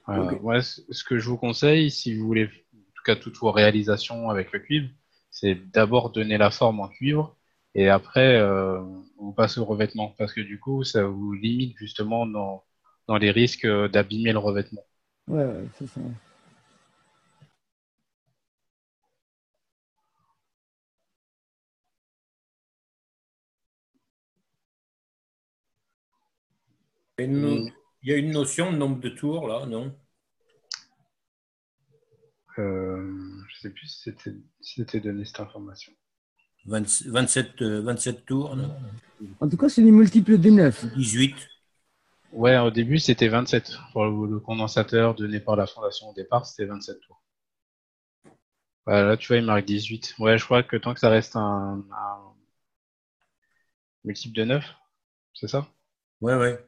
Ok. Ouais, ce que je vous conseille, si vous voulez, en tout cas toutes vos réalisations avec le cuivre, c'est d'abord donner la forme en cuivre et après vous passez au revêtement parce que du coup ça vous limite justement dans les risques d'abîmer le revêtement. Ouais, ouais, c'est ça. Il Hum, y a une notion de nombre de tours, là, non? je sais plus si c'était donné cette information. 27 tours, non? En tout cas, c'est les multiples de 9. 18. Ouais, au début c'était 27. Pour le condensateur donné par la fondation au départ, c'était 27 tours. Là, tu vois, il marque 18. Ouais, je crois que tant que ça reste un multiple de 9, c'est ça? Ouais, ouais.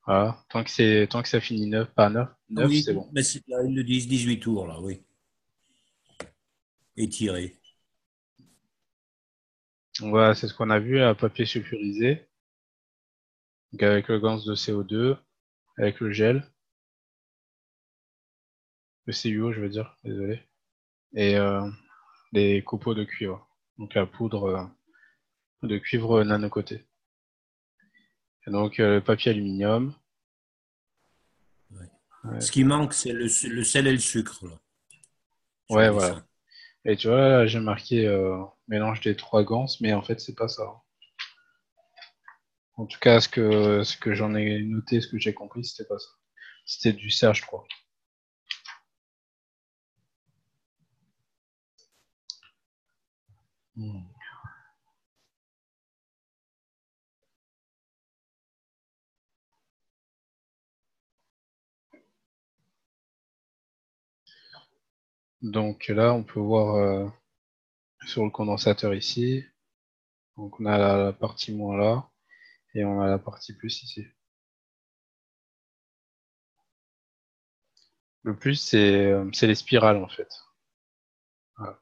Voilà. Tant que ça finit 9, pas 9, Ah 9, c'est oui, bon. mais là, ils le disent 18 tours, là, oui. Étiré. Voilà, c'est ce qu'on a vu à papier sulfurisé. Donc avec le gaz de CO2, avec le gel, le CuO, je veux dire, désolé. Et les copeaux de cuivre. Donc la poudre de cuivre nanocoté. Et donc le papier aluminium. Ouais. Ouais, Ce qui manque, c'est le sel et le sucre, là, sur le ouais, voilà. dessin. Et tu vois, là, j'ai marqué mélange des trois ganses, mais en fait, c'est pas ça. En tout cas, ce que j'en ai noté, ce que j'ai compris, c'était pas ça. C'était du serre, je crois. Hmm. Donc là, on peut voir sur le condensateur ici. Donc on a la partie moins là, et on a la partie plus ici. Le plus, c'est les spirales, en fait. Voilà.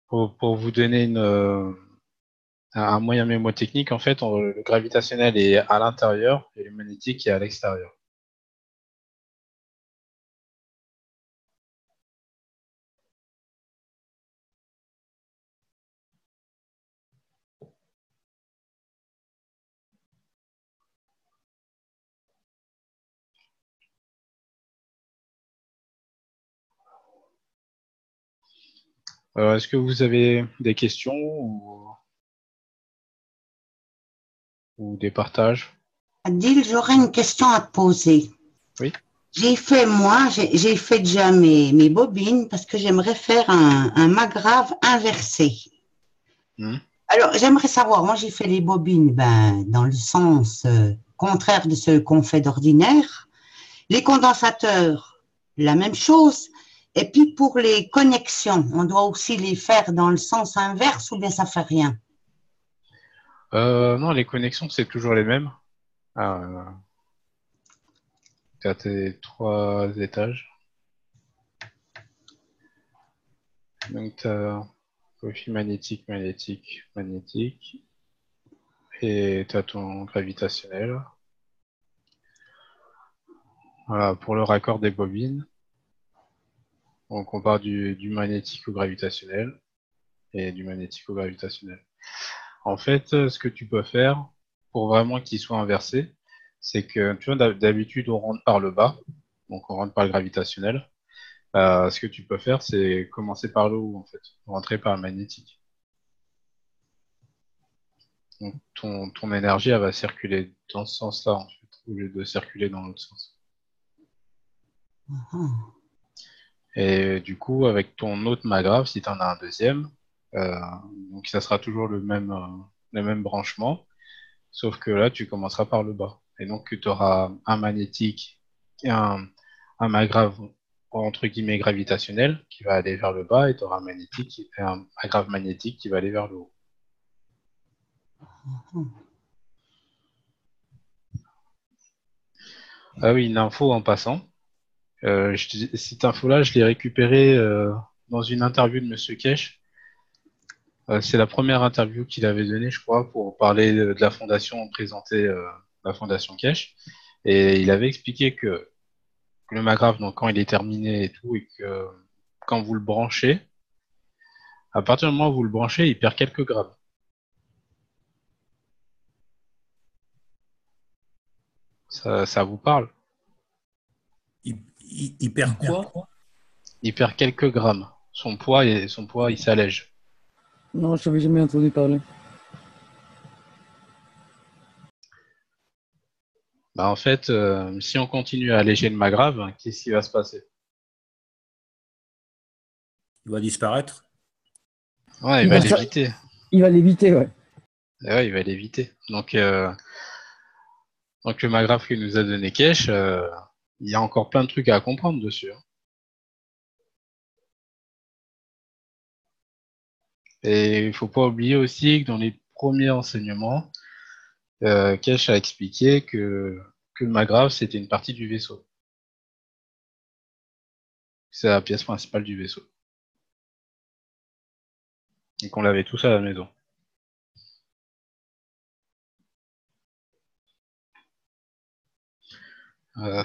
Pour vous donner un moyen mémotechnique, en fait, le gravitationnel est à l'intérieur et le magnétique est à l'extérieur. Est-ce que vous avez des questions ou des partages? Adil, j'aurais une question à te poser. Oui. J'ai fait déjà mes bobines parce que j'aimerais faire un magrave inversé. Hmm. Alors, j'aimerais savoir, moi j'ai fait les bobines dans le sens contraire de ce qu'on fait d'ordinaire. Les condensateurs, la même chose. Et puis pour les connexions, on doit aussi les faire dans le sens inverse ou bien ça fait rien? Non, les connexions, c'est toujours les mêmes. Tu as tes trois étages. Donc, tu as profil magnétique, magnétique, magnétique. Et tu as ton gravitationnel. Voilà, pour le raccord des bobines, donc on part du magnétique au gravitationnel et du magnétique au gravitationnel. En fait, ce que tu peux faire pour vraiment qu'il soit inversé, c'est que tu vois, d'habitude on rentre par le bas, donc on rentre par le gravitationnel. Ce que tu peux faire, c'est commencer par le haut, en fait, rentrer par le magnétique. Donc ton énergie, elle va circuler dans ce sens-là, en fait, au lieu de circuler dans l'autre sens. Mhm. Et du coup, avec ton autre magrave, si tu en as un deuxième, euh, donc ça sera toujours le même branchement, sauf que là, tu commenceras par le bas. Et donc, tu auras un magnétique et un magrave entre guillemets gravitationnel qui va aller vers le bas et tu auras un agrafe magnétique qui va aller vers le haut. Ah oui, une info en passant. Cette info-là, je l'ai récupérée dans une interview de Monsieur Kesh. C'est la première interview qu'il avait donnée, je crois, pour parler de la fondation, présenter la fondation Kesh. Et il avait expliqué que le magrafe, donc quand il est terminé et tout, et que quand vous le branchez, à partir du moment où vous le branchez, il perd quelques grammes. Ça vous parle? Il perd quoi? Il perd quelques grammes. Son poids, il s'allège. Non, je n'avais jamais entendu parler. Bah, en fait, si on continue à alléger le magrafe, qu'est-ce qui va se passer? Il va disparaître. Ouais, il va l'éviter. Il va l'éviter, ouais. Ouais, il va l'éviter. Donc le magrafe que nous a donné Kesh, il y a encore plein de trucs à comprendre dessus. Hein. Et il faut pas oublier aussi que dans les premiers enseignements, Kesh a expliqué que le magrafe, c'était une partie du vaisseau. C'est la pièce principale du vaisseau. Et qu'on l'avait tous à la maison.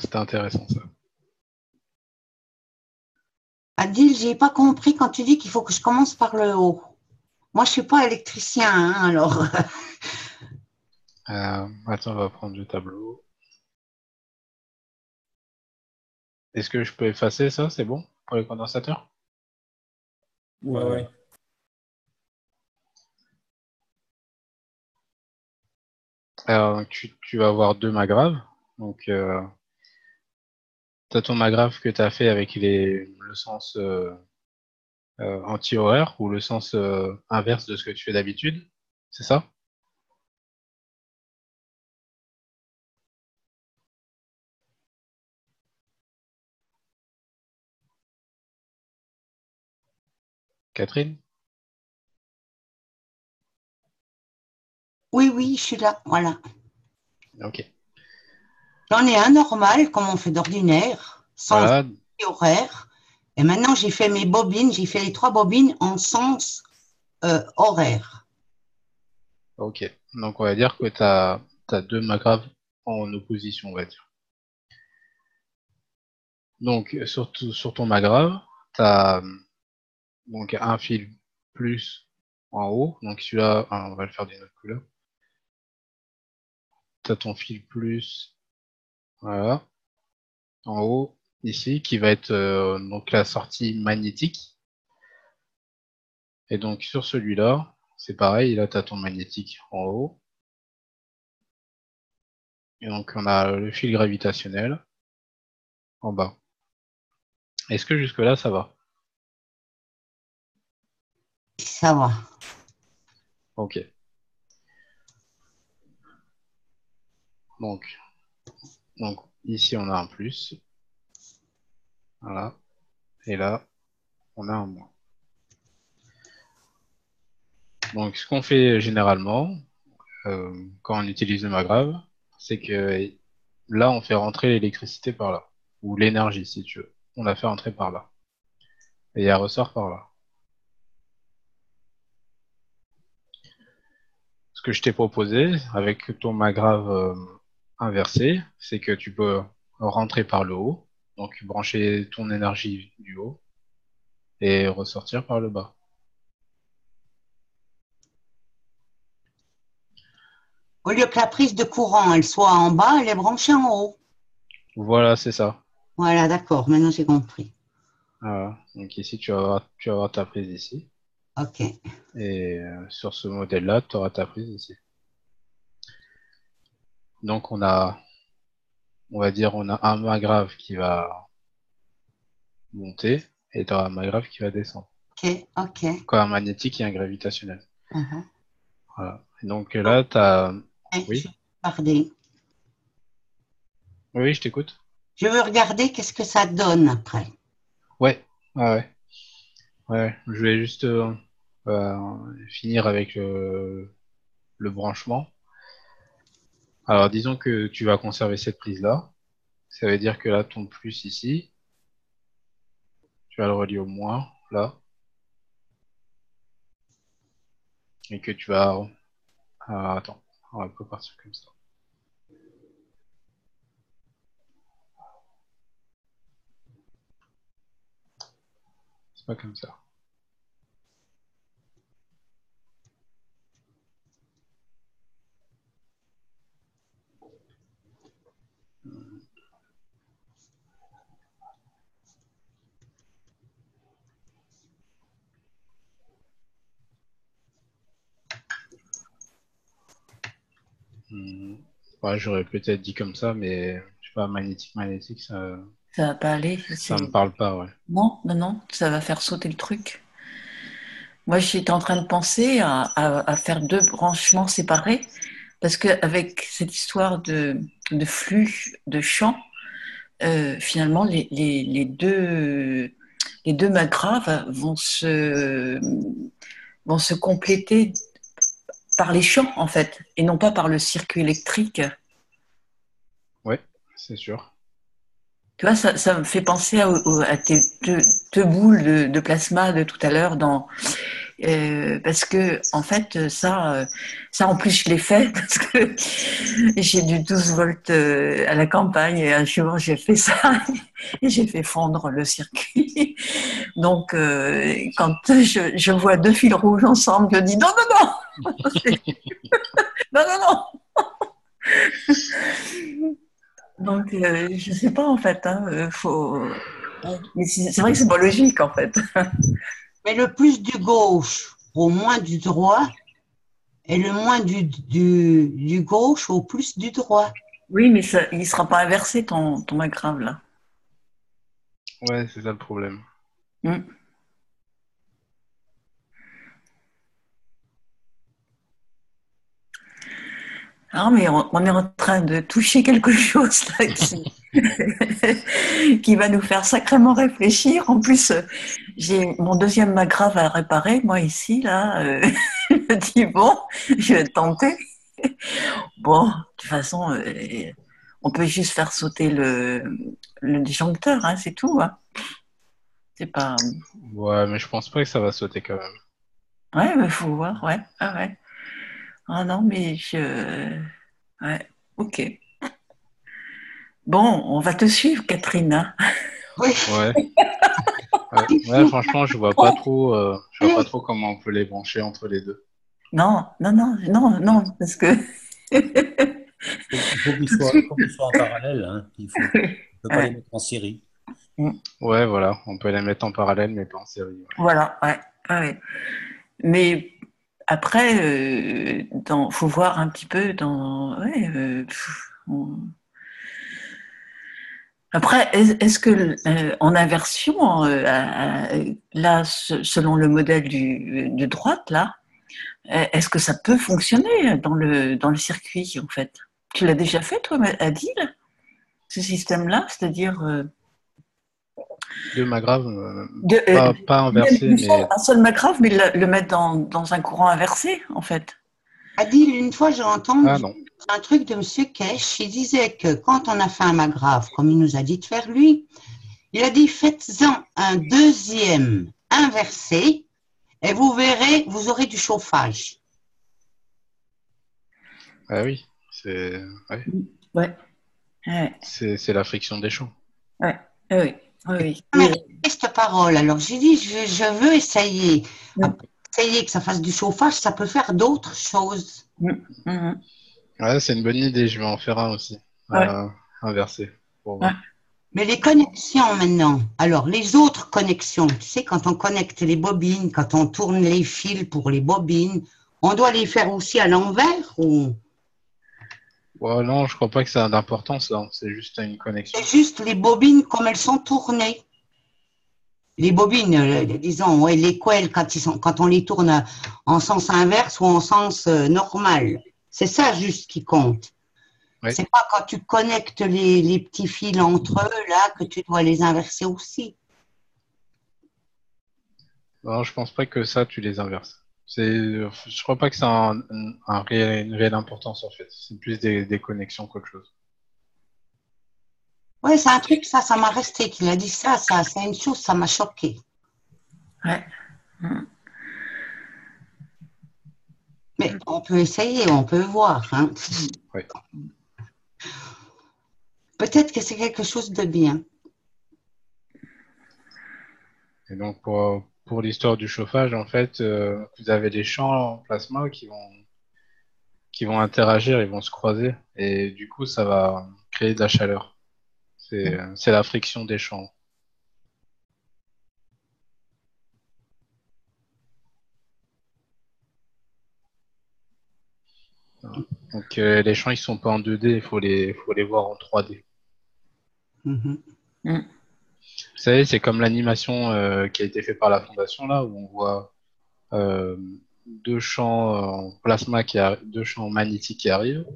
C'était intéressant ça. Adil, j'ai pas compris quand tu dis qu'il faut que je commence par le haut. Moi, je suis pas électricien, hein, alors. Attends, on va prendre le tableau. Est-ce que je peux effacer ça? C'est bon pour les condensateurs? Ouais. Alors, tu vas avoir deux magraves. Donc, tu as ton magrafe que tu as fait avec le sens anti-horaire ou le sens inverse de ce que tu fais d'habitude. C'est ça? Catherine? Oui, je suis là, voilà. Ok. J'en ai un normal, comme on fait d'ordinaire, sans Voilà. horaire. Et maintenant, j'ai fait mes bobines, j'ai fait les 3 bobines en sens horaire. Ok. Donc, on va dire que tu as deux magraves en opposition, on va dire. Donc, sur ton magrave, tu as donc un fil plus en haut. Donc, celui-là, on va le faire d'une autre couleur. Tu as ton fil plus, voilà, en haut, ici, qui va être donc la sortie magnétique. Et donc, sur celui-là, c'est pareil, là, tu as ton magnétique en haut. Et donc, on a le fil gravitationnel en bas. Est-ce que jusque-là, ça va? Ça va. Ok. Donc, ici, on a un plus. Voilà. Et là, on a un moins. Donc, ce qu'on fait généralement, quand on utilise le magrave, c'est que là, on fait rentrer l'électricité par là. Ou l'énergie, si tu veux. On la fait rentrer par là. Et elle ressort par là. Ce que je t'ai proposé, avec ton magrave inversé, c'est que tu peux rentrer par le haut, donc brancher ton énergie du haut, et ressortir par le bas. Au lieu que la prise de courant, elle soit en bas, elle est branchée en haut. Voilà, c'est ça. Voilà, d'accord, maintenant j'ai compris. Voilà. Donc ici, tu vas avoir ta prise ici. Ok. Et sur ce modèle-là, tu auras ta prise ici. Donc on va dire, on a un magrave qui va monter et tu auras un magrave qui va descendre. Ok. Quoi, un magnétique et un gravitationnel. Uh-huh. Voilà. Et donc là, tu as... Je Oui, vais regarder. oui, je t'écoute. Je veux regarder qu'est-ce que ça donne après. Ouais, ah ouais, ouais. Je vais juste finir avec le branchement. Alors, disons que tu vas conserver cette prise-là. Ça veut dire que là, ton plus ici, tu vas le relier au moins, là, et que tu vas... attends, on va pas partir comme ça. C'est pas comme ça. Ouais, j'aurais peut-être dit comme ça, mais je sais pas, magnétique, Ça va pas aller. ça me parle pas, ouais. Non, non, non, ça va faire sauter le truc. Moi, j'étais en train de penser à faire 2 branchements séparés, parce qu'avec cette histoire de flux de champ, finalement, les deux maggraves vont se compléter par les champs, en fait, et non pas par le circuit électrique. Ouais, c'est sûr. Tu vois, ça me fait penser à tes 2 boules de plasma de tout à l'heure parce que en fait ça en plus je l'ai fait parce que j'ai du 12 volts à la campagne et un jour j'ai fait ça et j'ai fait fondre le circuit. Donc quand je vois 2 fils rouges ensemble, je dis non non non non non non. Donc je sais pas en fait, hein, mais c'est vrai que c'est pas logique en fait. Mais le plus du gauche au moins du droit et le moins du gauche au plus du droit. Oui, mais ça, il sera pas inversé ton maggrave là. Ouais, c'est ça le problème. Mm. Ah, mais on est en train de toucher quelque chose là qui va nous faire sacrément réfléchir. En plus, j'ai mon 2e maggrave à réparer, moi ici là. Je me dis bon, je vais tenter. Bon, de toute façon, on peut juste faire sauter le disjoncteur, hein, c'est tout. Hein. C'est pas. Ouais, mais je pense pas que ça va sauter quand même. Ouais, mais faut voir. Ouais, ah ouais. Ah non, mais je. Ouais, ok. Bon, on va te suivre, Catherine. Hein. Oui. Ouais. Ouais, franchement, je vois pas trop comment on peut les brancher entre les deux. Non, non, non, non, non, parce que. Il faut qu'ils soient en parallèle. Hein. On ne peut pas les Ouais. mettre en série. Ouais, voilà, on peut les mettre en parallèle, mais pas en série. Ouais. Voilà, ouais, ouais. Mais après, faut voir un petit peu dans. Ouais, après, est-ce que en inversion, là, selon le modèle de droite, là, est-ce que ça peut fonctionner dans le circuit, en fait? Tu l'as déjà fait, toi, Adil, ce système-là? C'est-à-dire. 2 maggraves, De, pas inversés, mais un seul maggrave, mais le mettre dans un courant inversé, en fait. Adil, une fois j'ai ah entendu non. un truc de Monsieur Kesh, il disait que quand on a fait un maggrave, comme il nous a dit de faire lui, il a dit faites-en un 2e inversé et vous verrez, vous aurez du chauffage. Ah oui, c'est ouais. Ouais. Ouais. C'est la friction des champs. Ouais. Oui. Oui. Mais Oui. cette parole, alors j'ai dit je veux essayer. Mm. Essayer que ça fasse du chauffage, ça peut faire d'autres choses. Ouais, c'est une bonne idée, je vais en faire un aussi. Ouais. Inversé. Pour voir. Ouais. Mais les connexions maintenant, alors les autres connexions, tu sais, quand on connecte les bobines, quand on tourne les fils pour les bobines, on doit les faire aussi à l'envers ou Ouais, non, je crois pas que ça a d'importance là. C'est juste une connexion. c'est juste les bobines comme elles sont tournées? Les bobines, disons, ouais, les coils, quand on les tourne en sens inverse ou en sens normal. C'est ça juste qui compte. Oui. C'est pas quand tu connectes les petits fils entre eux, là, que tu dois les inverser aussi. Non, je pense pas que ça, tu les inverses. Je crois pas que ça a une réelle importance en fait. C'est plus des connexions qu'autre chose. Ouais, c'est un truc, ça m'a resté. Qu'il a dit ça, c'est une chose, ça m'a choqué. Ouais. Mais on peut essayer, on peut voir. Hein. Ouais. Peut-être que c'est quelque chose de bien. Et donc pour l'histoire du chauffage, en fait, vous avez des champs en plasma qui vont interagir, ils vont se croiser, et du coup, ça va créer de la chaleur. C'est la friction des champs. Donc les champs, ils sont pas en 2D, il faut les voir en 3D. Mhm. Mm. Vous savez, c'est comme l'animation qui a été faite par la Fondation, là, où on voit euh, deux champs en plasma, deux champs magnétiques qui arrivent,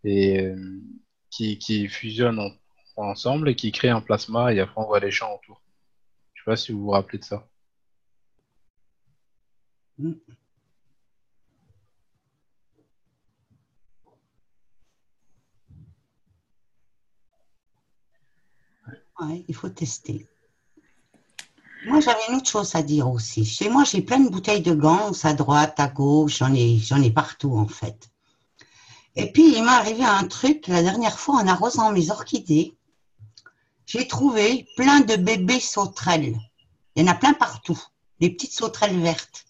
et qui fusionnent ensemble et qui créent un plasma, et après on voit les champs autour. Je sais pas si vous vous rappelez de ça. Mm. Ouais, il faut tester. Moi, j'avais une autre chose à dire aussi. Chez moi, j'ai plein de bouteilles de gants, à droite, à gauche, j'en ai partout en fait. Et puis, il m'est arrivé un truc la dernière fois en arrosant mes orchidées. J'ai trouvé plein de bébés sauterelles. Il y en a plein partout, des petites sauterelles vertes.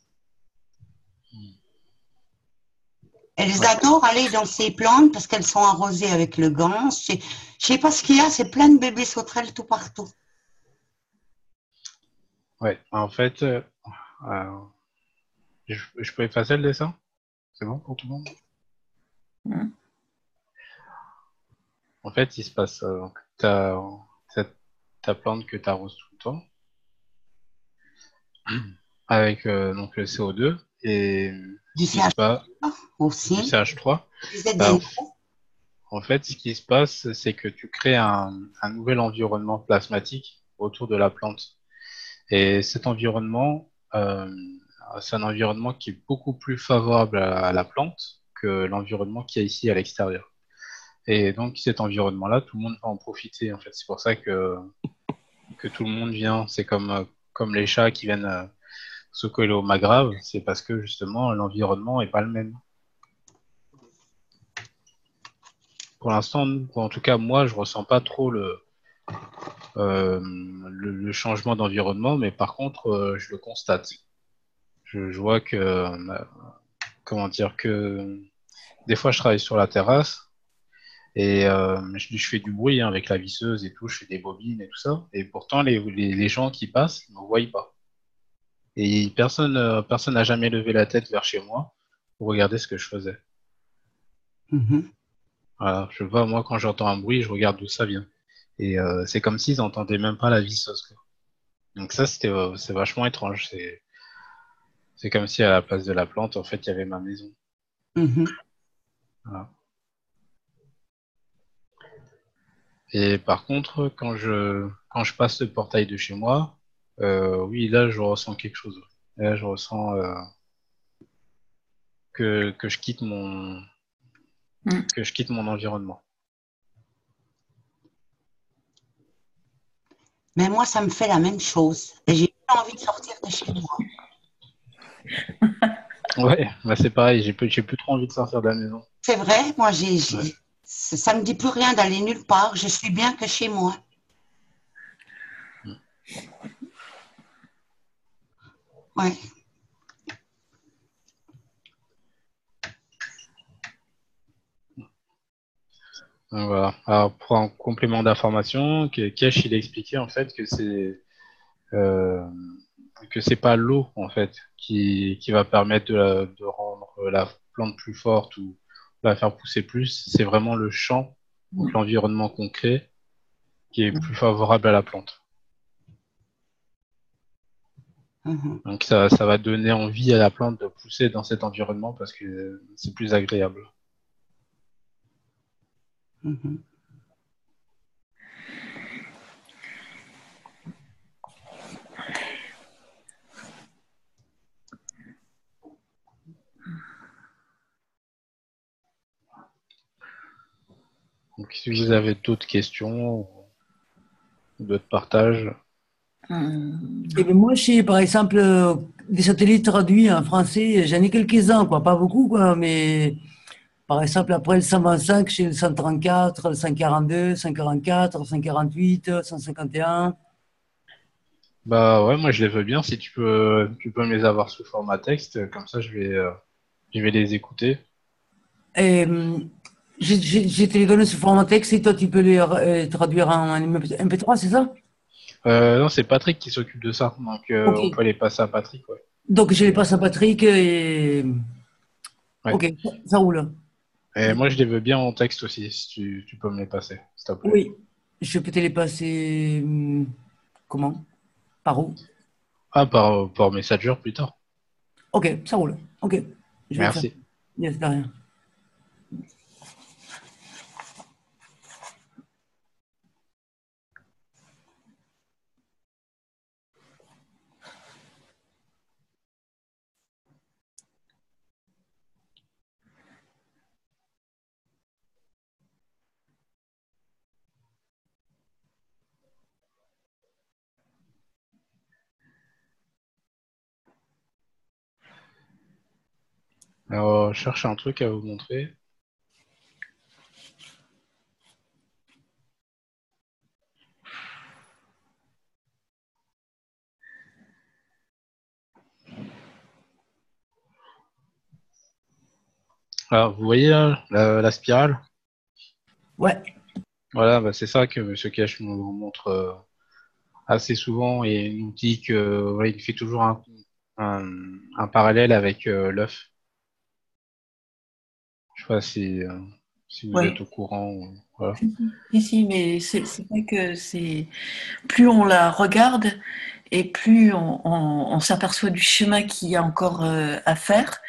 Elles Ouais. adorent aller dans ces plantes parce qu'elles sont arrosées avec le gant. Je sais pas ce qu'il y a, c'est plein de bébés sauterelles tout partout. Ouais. En fait, euh, je peux effacer le dessin? C'est bon pour tout le monde? Mm. En fait, il se passe, t'as ta plante que tu arroses tout le temps avec donc le CO2 et Du ce qui se passe CH3 du aussi, CH3. du Bah, ZNO. en fait, ce qui se passe, c'est que tu crées un nouvel environnement plasmatique autour de la plante. Et cet environnement, c'est un environnement qui est beaucoup plus favorable à la plante que l'environnement qu'il y a ici à l'extérieur. Et donc cet environnement-là, tout le monde va en profiter. En fait, c'est pour ça que tout le monde vient. C'est comme les chats qui viennent se coller au magrave. C'est parce que justement l'environnement est pas le même. Pour l'instant, en tout cas moi, je ressens pas trop le changement d'environnement, mais par contre, je le constate. Je vois que comment dire que des fois je travaille sur la terrasse et je fais du bruit hein, avec la visseuse et tout, je fais des bobines et tout ça, et pourtant les gens qui passent ne me voient pas. Et personne n'a jamais levé la tête vers chez moi pour regarder ce que je faisais. Mhm. Voilà, je vois moi quand j'entends un bruit, je regarde d'où ça vient. Et c'est comme s'ils n'entendaient même pas la visseuse, quoi. Donc ça c'est vachement étrange. C'est comme si à la place de la plante, en fait, il y avait ma maison. Mhm. Voilà. Et par contre, quand je passe le portail de chez moi, oui, là, je ressens quelque chose. Là, je ressens que je quitte Mm. que je quitte mon environnement. Mais moi, ça me fait la même chose. Et j'ai pas envie de sortir de chez moi. Ouais, bah c'est pareil, j'ai plus trop envie de sortir de la maison. C'est vrai, moi, Ouais. ça me dit plus rien d'aller nulle part. Je suis bien que chez moi. Ouais. Donc, voilà. Alors, pour un complément d'information, Kesh, il a expliqué en fait euh, que c'est pas l'eau en fait qui va permettre de rendre la plante plus forte ou de la faire pousser plus. C'est vraiment le champ, donc Mm. l'environnement qu'on crée, qui est plus favorable à la plante. Mhm. Donc ça va donner envie à la plante de pousser dans cet environnement parce que c'est plus agréable. Mhm. Donc, si vous avez d'autres questions ou d'autres partages. Et bien moi, j'ai par exemple des satellites traduits en français, j'en ai quelques-uns, quoi, pas beaucoup, quoi, mais par exemple, après le 125, j'ai le 134, le 142, 144, 148, 151. Bah ouais, moi je les veux bien. Si tu peux me les avoir sous format texte, comme ça je vais les écouter. Et j'ai te les donné sous format texte et toi, tu peux les traduire en MP3, c'est ça? Non, c'est Patrick qui s'occupe de ça, donc Ok. on peut les passer à Patrick, ouais. Donc, je les passe à Patrick et. Ouais. Ok, ça roule. Et moi je les veux bien en texte aussi, si tu peux me les passer, s'il te plaît. Oui, je peux te les passer. Comment? Par où? Ah, par Messenger plus tard. Ok, ça roule. Ok, je vais le faire. Merci. Yes, de rien. Alors, je cherche un truc à vous montrer. Alors, vous voyez là, la spirale? Ouais, Voilà, bah, c'est ça que Monsieur Cash nous montre assez souvent et il nous dit que voilà, il fait toujours un parallèle avec l'œuf. Je sais pas si vous êtes Ouais. au courant. Voilà. Si, mais c'est vrai que c'est plus on la regarde et plus on s'aperçoit du chemin qu'il y a encore à faire.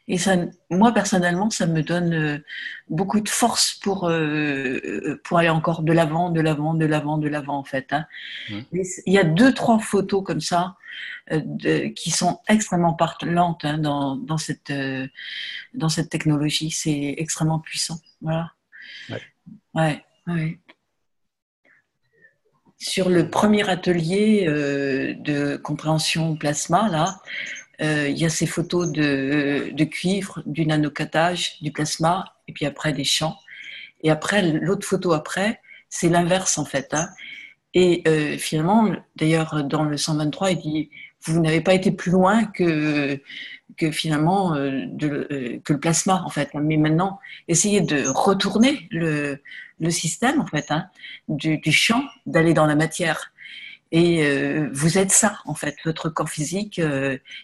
Et ça, moi personnellement, ça me donne beaucoup de force pour aller encore de l'avant, de l'avant, de l'avant, de l'avant en fait. Hein. Mm. Il y a deux, trois photos comme ça qui sont extrêmement parlantes hein, dans cette technologie. C'est extrêmement puissant. Voilà. Ouais. Ouais, ouais. Sur le premier atelier de compréhension plasma, là, il y a ces photos de cuivre, du nanocatage, du plasma, et puis après des champs. Et après, l'autre photo après, c'est l'inverse en fait. Hein. Et finalement, d'ailleurs, dans le 123, il dit, vous n'avez pas été plus loin que finalement que le plasma en fait. Mais maintenant, essayez de retourner le système en fait hein, du champ, d'aller dans la matière. Et vous êtes ça en fait. Votre corps physique,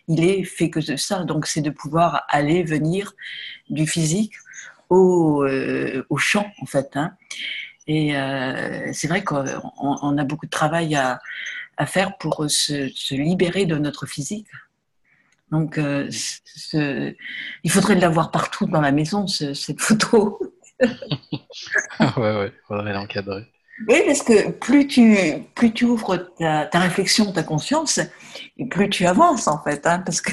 il est fait que de ça. Donc c'est de pouvoir aller venir du physique au champ en fait. Hein. Et c'est vrai qu'on a beaucoup de travail à faire pour se libérer de notre physique. Donc, il faudrait l'avoir partout dans la maison, cette photo. Ouais, ouais, faudrait l'encadrer. Oui, parce que plus tu ouvres ta réflexion, ta conscience, et plus tu avances, en fait. Hein, parce que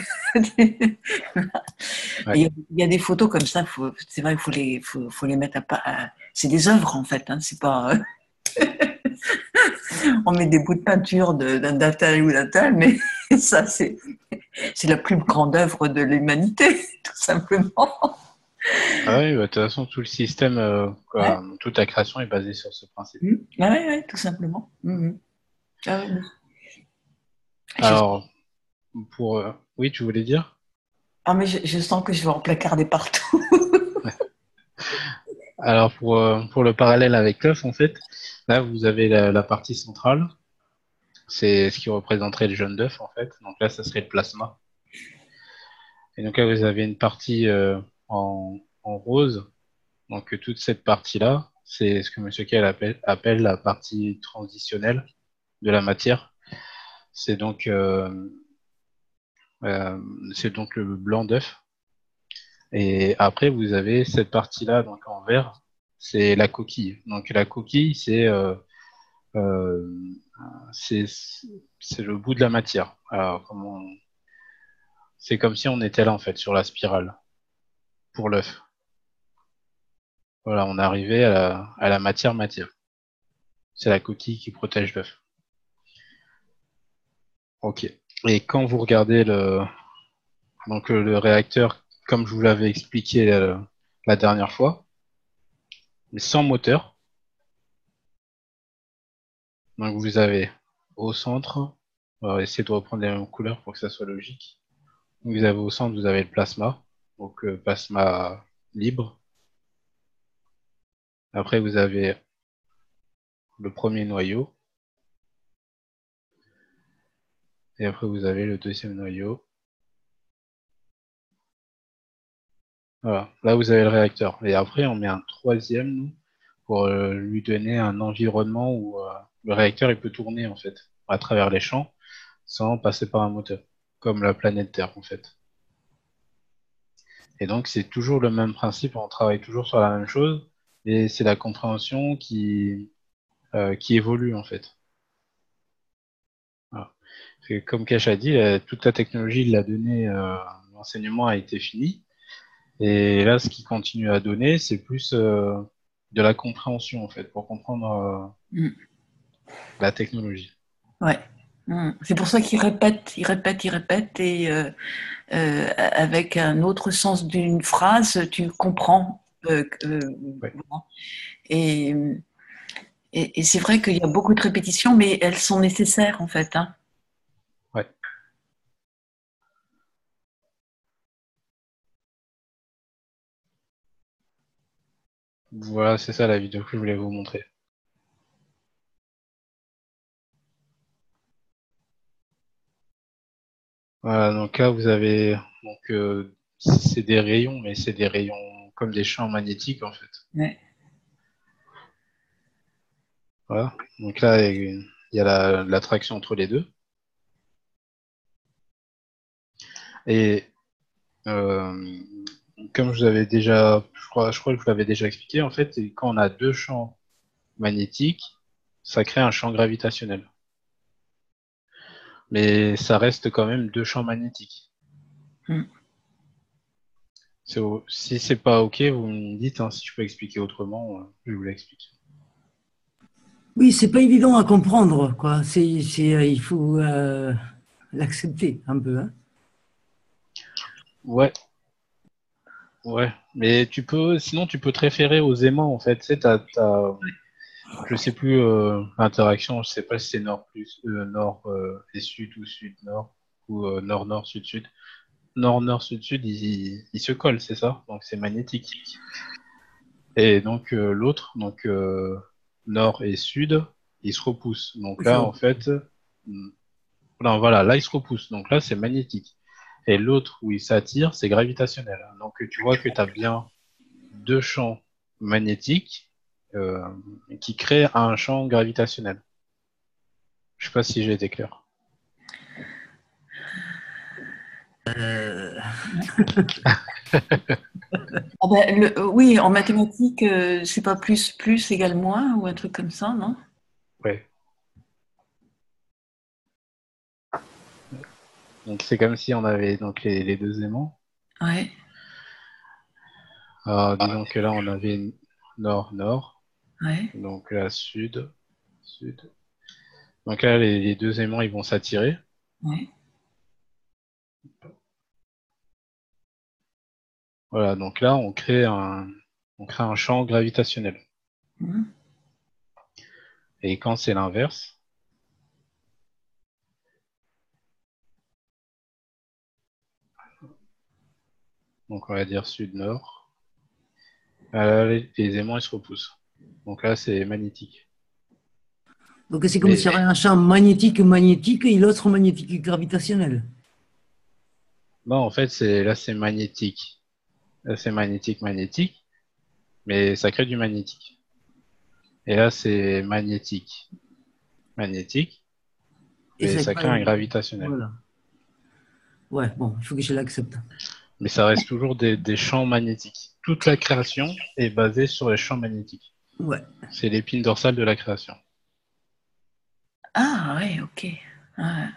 Ouais. il y a des photos comme ça, c'est vrai, faut les mettre à part. C'est des œuvres, en fait. Hein, c'est pas. On met des bouts de peinture d'un tel ou d'un tel, mais ça, c'est la plus grande œuvre de l'humanité, tout simplement. Ah oui, bah, de toute façon, tout le système, Ouais. toute la création est basée sur ce principe. Ah ouais, ouais, tout simplement. Ah ouais. Alors, oui, tu voulais dire? Ah, mais je sens que je vais en placarder partout. Alors, pour le parallèle avec l'œuf, en fait, là, vous avez la partie centrale, c'est ce qui représenterait le jaune d'œuf, en fait. Donc là, ça serait le plasma. Et donc là, vous avez une partie en rose. Donc toute cette partie-là, c'est ce que M. Kell appelle la partie transitionnelle de la matière. C'est donc, euh, c'est donc le blanc d'œuf. Et après, vous avez cette partie-là, donc en vert, c'est la coquille. Donc la coquille, euh, c'est c'est le bout de la matière. Alors, c'est comme si on était là en fait sur la spirale pour l'œuf. Voilà, on est arrivé à la matière-matière. C'est la coquille qui protège l'œuf. Ok. Et quand vous regardez donc le réacteur, comme je vous l'avais expliqué la dernière fois, mais sans moteur. Donc vous avez au centre, on va essayer de reprendre les mêmes couleurs pour que ça soit logique. Donc, vous avez au centre, vous avez le plasma, donc plasma libre. Après vous avez le premier noyau. Et après vous avez le deuxième noyau. Voilà, là vous avez le réacteur. Et après on met un troisième, nous, pour lui donner un environnement où le réacteur il peut tourner en fait à travers les champs sans passer par un moteur, comme la planète Terre en fait. Et donc c'est toujours le même principe, on travaille toujours sur la même chose, et c'est la compréhension qui évolue en fait. Voilà. Et comme Cash a dit, toute la technologie il l'a donnée, l'enseignement a été fini, et là ce qu'il continue à donner, c'est plus de la compréhension en fait, pour comprendre la technologie. Ouais. C'est pour ça qu'il répète, et avec un autre sens d'une phrase, tu comprends. Ouais. Voilà. Et c'est vrai qu'il y a beaucoup de répétitions, mais elles sont nécessaires en fait. Hein. Ouais. Voilà, c'est ça la vidéo que je voulais vous montrer. Voilà, donc là vous avez c'est des rayons, mais c'est des rayons comme des champs magnétiques en fait. Ouais. Voilà. Donc là il y a l'attraction entre les deux. Et comme je vous avais déjà, je crois que je vous l'avais déjà expliqué, en fait, quand on a deux champs magnétiques, ça crée un champ gravitationnel. Mais ça reste quand même deux champs magnétiques. Si c'est pas ok, vous me dites, hein, si je peux expliquer autrement, je vous l'explique. Oui, c'est pas évident à comprendre, quoi. Il faut l'accepter un peu. Hein. Ouais, ouais. Mais sinon tu peux te référer aux aimants, en fait. Tu sais, je sais plus l'interaction, je sais pas si c'est nord plus nord et sud ou sud nord ou nord nord sud sud. Nord nord sud sud, ils se collent, c'est ça. Donc c'est magnétique. Et donc l'autre, donc nord et sud, ils se repoussent. Donc là en fait, non, voilà, là ils se repoussent. Donc là c'est magnétique. Et l'autre où ils s'attirent, c'est gravitationnel. Donc tu vois que tu as bien deux champs magnétiques qui créent un champ gravitationnel. Je sais pas si j'ai été clair. Ah ben, oui, en mathématiques, c'est pas plus égale moins ou un truc comme ça, non? Ouais. Donc c'est comme si on avait donc les deux aimants. Ouais. Disons que là on avait nord nord. Ouais. Donc là sud sud. Donc là les deux aimants ils vont s'attirer. Ouais. Voilà, donc là on crée un champ gravitationnel. Et quand c'est l'inverse, donc on va dire sud-nord, les aimants ils se repoussent. Donc là c'est magnétique. Donc c'est comme s'il y avait un champ magnétique et l'autre magnétique gravitationnel. Non, en fait là c'est magnétique. Là c'est magnétique, mais ça crée du magnétique. Et là c'est magnétique, et ça crée un gravitationnel. Voilà. Ouais, bon, il faut que je l'accepte. Mais ça reste toujours des champs magnétiques. Toute la création est basée sur les champs magnétiques. Ouais. C'est l'épine dorsale de la création. Ah, ouais, ok. Ouais.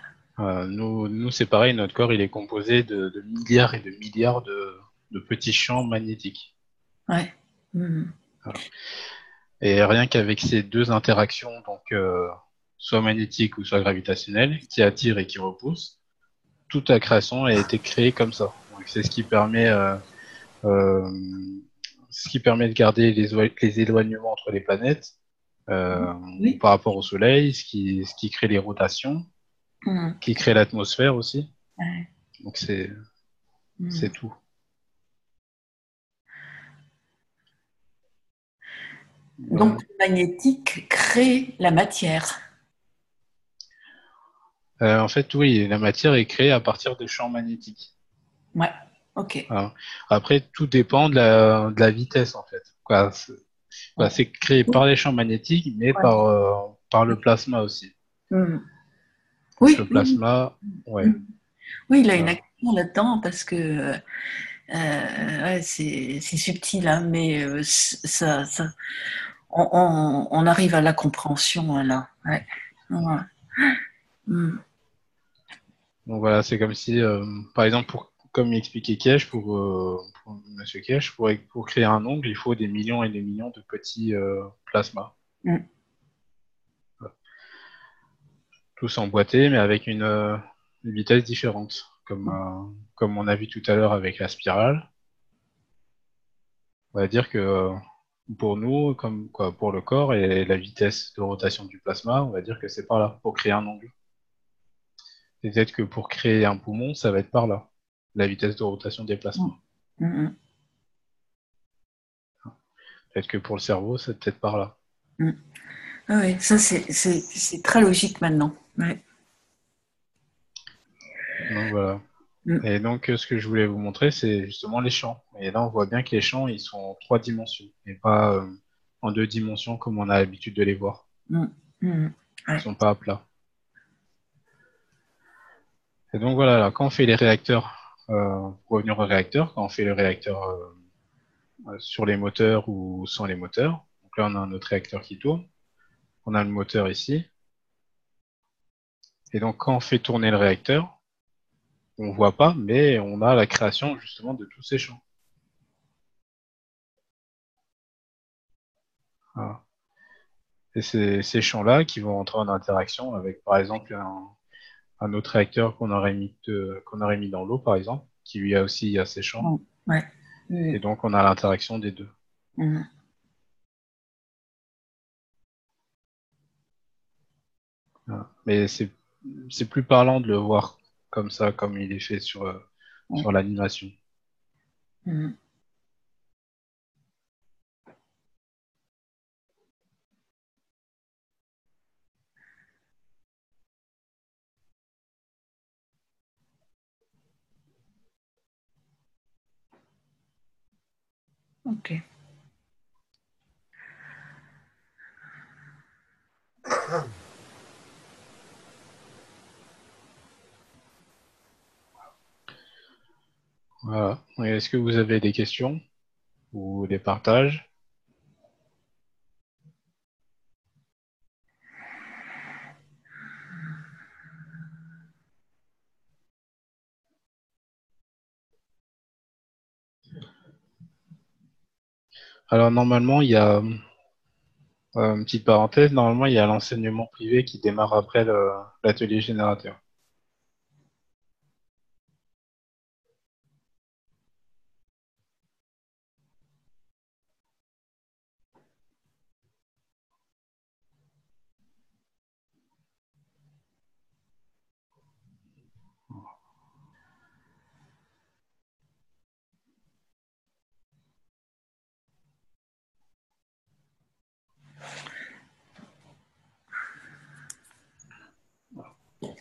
Nous c'est pareil, notre corps il est composé de milliards et de milliards de petits champs magnétiques. Ouais. Et rien qu'avec ces deux interactions, donc soit magnétiques ou soit gravitationnelles, qui attirent et qui repoussent, toute la création a été créée comme ça. Donc c'est euh, ce qui permet de garder les éloignements entre les planètes Oui. par rapport au Soleil, ce qui crée les rotations, qui crée l'atmosphère aussi. Ouais. Donc c'est tout. Donc, le magnétique crée la matière. En fait, oui, la matière est créée à partir des champs magnétiques. Ouais, ok. Voilà. Après, tout dépend de la vitesse, en fait. C'est créé par les champs magnétiques, mais Ouais. par le plasma aussi. Mm. Donc, Oui, le plasma, ouais. Oui, il a une Voilà. action là-dedans parce que ouais, c'est subtil, hein, mais on arrive à la compréhension hein, là. Ouais. Ouais. Mm. Donc voilà, c'est comme si, par exemple, comme expliquait Kesh, pour Monsieur Kesh, pour créer un ongle, il faut des millions et des millions de petits plasmas. Mm. Tous emboîtés, mais avec une vitesse différente, comme on a vu tout à l'heure avec la spirale. On va dire que pour nous, comme quoi, pour le corps et la vitesse de rotation du plasma, on va dire que c'est par là, pour créer un angle. Peut-être que pour créer un poumon, ça va être par là, la vitesse de rotation des plasmas. Mm. Peut-être que pour le cerveau, c'est peut-être par là. Mm. Ah oui, ça c'est très logique maintenant. Ouais. Donc voilà. Mm. Et donc, ce que je voulais vous montrer, c'est justement les champs. Et là, on voit bien que les champs, ils sont en 3 dimensions, et pas en 2 dimensions comme on a l'habitude de les voir. Mm. Mm. Ils Ouais. sont pas à plat. Et donc voilà, là, quand on fait les réacteurs, pour revenir au réacteur, quand on fait le réacteur sur les moteurs ou sans les moteurs, donc là, on a notre réacteur qui tourne. On a le moteur ici. Et donc, quand on fait tourner le réacteur, on voit pas, mais on a la création justement de tous ces champs. Voilà. Et c'est ces champs-là qui vont entrer en interaction avec, par exemple, un autre réacteur qu'on aurait mis dans l'eau, par exemple, qui lui a aussi ses champs. Ouais. Et donc, on a l'interaction des deux. Mm. Voilà. Mais c'est plus parlant de le voir comme ça, comme il est fait sur l'animation. Mm. Ok. Voilà. Et est-ce que vous avez des questions ou des partages? Alors normalement, il y a une petite parenthèse, normalement il y a l'enseignement privé qui démarre après l'atelier générateur.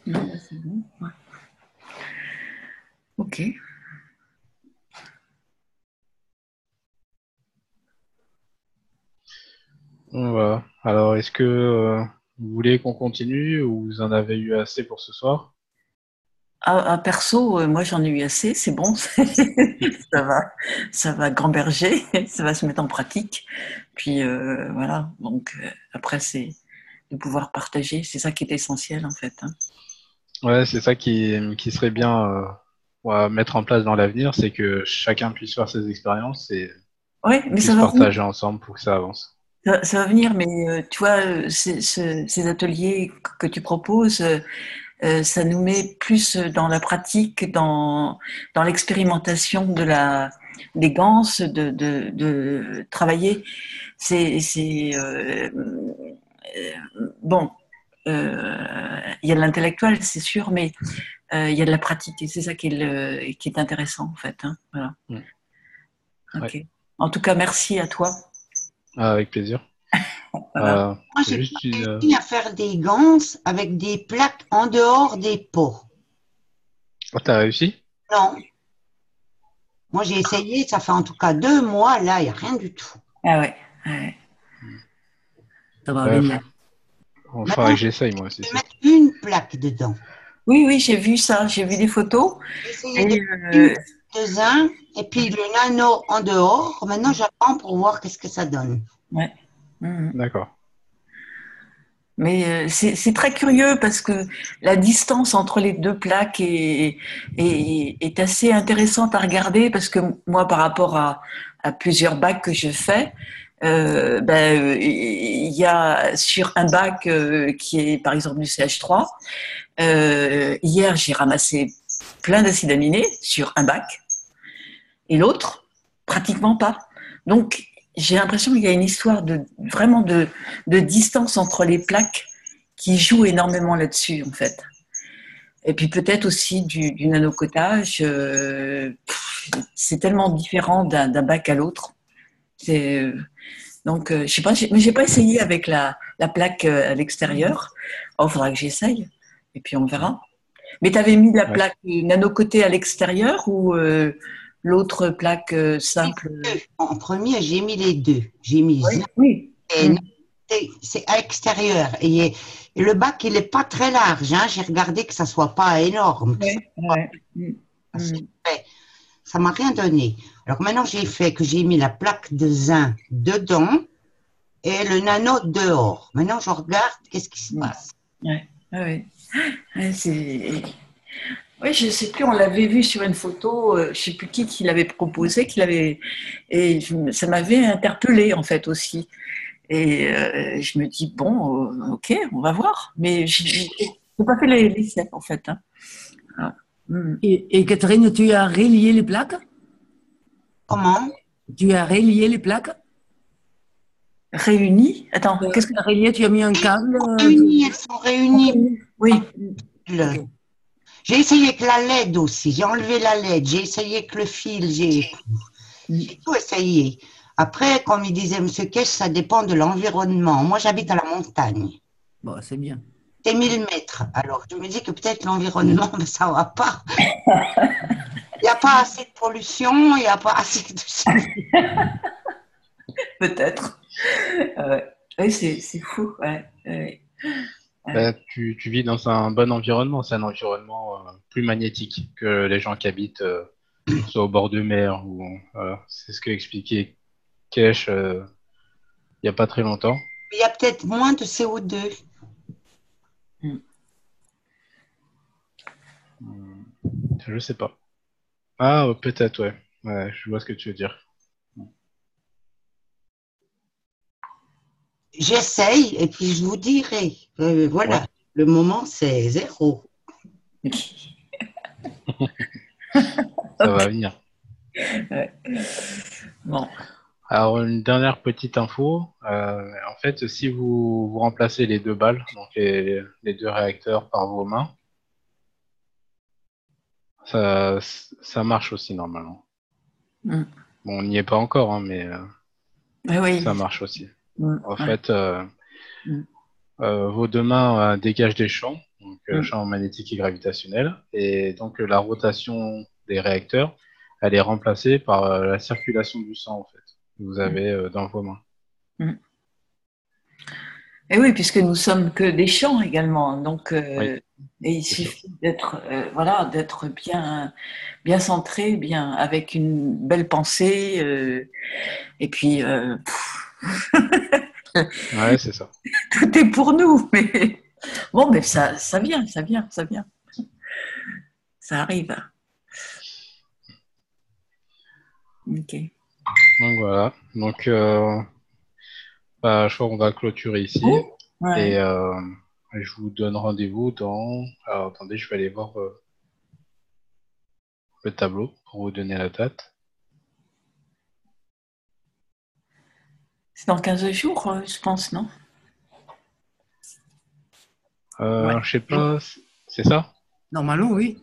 Non, c'est bon. Ouais. Ok. Donc, voilà. Alors est-ce que vous voulez qu'on continue ou vous en avez eu assez pour ce soir? Perso, moi j'en ai eu assez, c'est bon, ça va gamberger, ça va se mettre en pratique. Puis voilà, donc après c'est de pouvoir partager, c'est ça qui est essentiel en fait. Hein. Ouais, c'est ça qui serait bien à mettre en place dans l'avenir, c'est que chacun puisse faire ses expériences Ouais, mais puisse ça va venir. partager ensemble pour que ça avance. Ça va venir, mais tu vois, ces ateliers que tu proposes, ça nous met plus dans la pratique, dans l'expérimentation des ganses, de travailler. C'est bon. Il y a de l'intellectuel, c'est sûr, mais il y a de la pratique et c'est ça qui est intéressant en fait. Hein. Voilà. Mm. Ok. Ouais. En tout cas, merci à toi. Avec plaisir. Voilà. Moi, j'ai Juste pas une. réussi à faire des ganses avec des plaques en dehors des pots. Oh, t'as réussi? Non. Moi, j'ai essayé, ça fait en tout cas 2 mois, là, il n'y a rien du tout. Ah ouais. Ouais. Ça va Ouais, venir. il faudrait Maintenant, que j'essaye moi aussi. je vais mettre une plaque dedans. Oui, oui, j'ai vu ça, j'ai vu des photos. J'ai essayé Et, de une de zinc et puis le nano en dehors. Maintenant, j'attends pour voir qu'est-ce que ça donne. ouais. Mhm. D'accord. Mais c'est très curieux parce que la distance entre les deux plaques est assez intéressante à regarder parce que moi, par rapport à plusieurs bacs que je fais, il y a sur un bac qui est par exemple du CH3, hier j'ai ramassé plein d'acides aminés sur un bac et l'autre, pratiquement pas. Donc, j'ai l'impression qu'il y a une histoire vraiment de distance entre les plaques qui joue énormément là-dessus, en fait. Et puis peut-être aussi du nanocotage. C'est tellement différent d'un bac à l'autre. Donc, je sais pas, mais j'ai pas essayé avec la plaque à l'extérieur. Oh, il faudra que j'essaye. Et puis on verra. Mais tu avais mis la Ouais. plaque nano-cotée à l'extérieur ou l'autre plaque simple? En premier, j'ai mis les deux. J'ai mis Oui, zinc oui. et c'est à l'extérieur. Et le bac, il n'est pas très large. Hein. J'ai regardé que ça ne soit pas énorme. Ça m'a rien donné. Alors maintenant, j'ai fait que j'ai mis la plaque de zinc dedans et le nano dehors. Maintenant, je regarde qu'est-ce qui se passe. Ouais, ouais. Oui, je ne sais plus, on l'avait vu sur une photo, je ne sais plus qui l'avait proposé, et ça m'avait interpellée en fait aussi. Et je me dis, bon, ok, on va voir. Mais je n'ai pas fait l'essai en fait. Hein. Ah. Et Catherine, tu as relié les plaques? Comment? Tu as relié les plaques? Réunis? Attends, qu'est-ce que Relié, tu as mis un câble? Réunies, elles sont réunies. Oui. Ok. J'ai essayé avec la LED aussi. J'ai enlevé la LED. J'ai essayé avec le fil. J'ai tout essayé. Après, comme il disait M. Kesch, ça dépend de l'environnement. Moi, j'habite à la montagne. Bon, c'est bien. C'est 1000 mètres. Alors, je me dis que peut-être l'environnement, ça ne va pas. Il n'y a pas assez de pollution, il n'y a pas assez de ça. Peut-être. Oui, c'est fou. Ouais. Tu vis dans un bon environnement. C'est un environnement plus magnétique que les gens qui habitent soit au bord de mer. Voilà. C'est ce que expliquait Kesh il n'y a pas très longtemps. Il y a peut-être moins de CO2. Je sais pas. Ah, peut-être, ouais. Ouais, je vois ce que tu veux dire. J'essaye et puis je vous dirai. Voilà, Ouais. le moment, c'est 0. Ça va venir. Ouais. Bon. Alors, une dernière petite info. En fait, si vous remplacez les deux balles, donc les deux réacteurs par vos mains, ça marche aussi normalement. Mm. Bon, on n'y est pas encore, hein, mais Oui. ça marche aussi. En Ouais. fait, vos deux mains dégagent des champs, donc champs magnétiques et gravitationnels, et donc la rotation des réacteurs, elle est remplacée par la circulation du sang, en fait, que vous avez dans vos mains. Et oui, puisque nous sommes que des champs également, donc Oui, et il suffit d'être d'être bien centré, bien avec une belle pensée, et puis ouais, c'est ça. tout est pour nous. Mais bon, mais ça vient, ça arrive. Ok. Donc voilà. Donc, je crois qu'on va clôturer ici. Ouais. Et je vous donne rendez-vous dans... Alors, attendez, je vais aller voir le tableau pour vous donner la date. C'est dans 15 jours, je pense, non? Ouais. Je sais pas, c'est ça? Normalement, oui.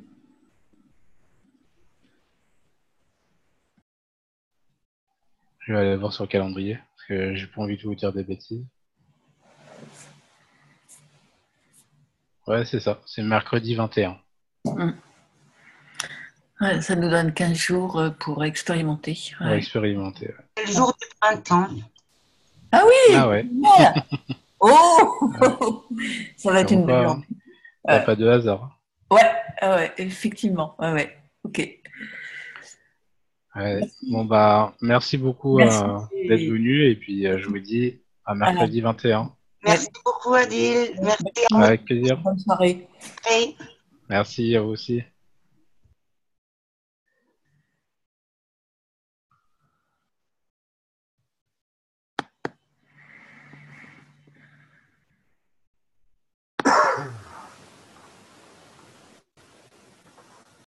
Je vais aller voir sur le calendrier, parce que j'ai pas envie de vous dire des bêtises. Ouais, c'est ça, c'est mercredi 21. Ouais, ça nous donne 15 jours pour expérimenter. On va expérimenter. Ouais. C'est le jour du printemps. Ah oui! Ah ouais. Bien. Oh! Ça va être une belle journée. Il n'y a pas de hasard. Ouais, effectivement. Ouais. Ok. Ouais. Bon, merci beaucoup d'être venu, et puis je vous dis à mercredi 21. Merci beaucoup, Adil. Merci. Avec plaisir. Bonne soirée. Oui. Merci à vous aussi.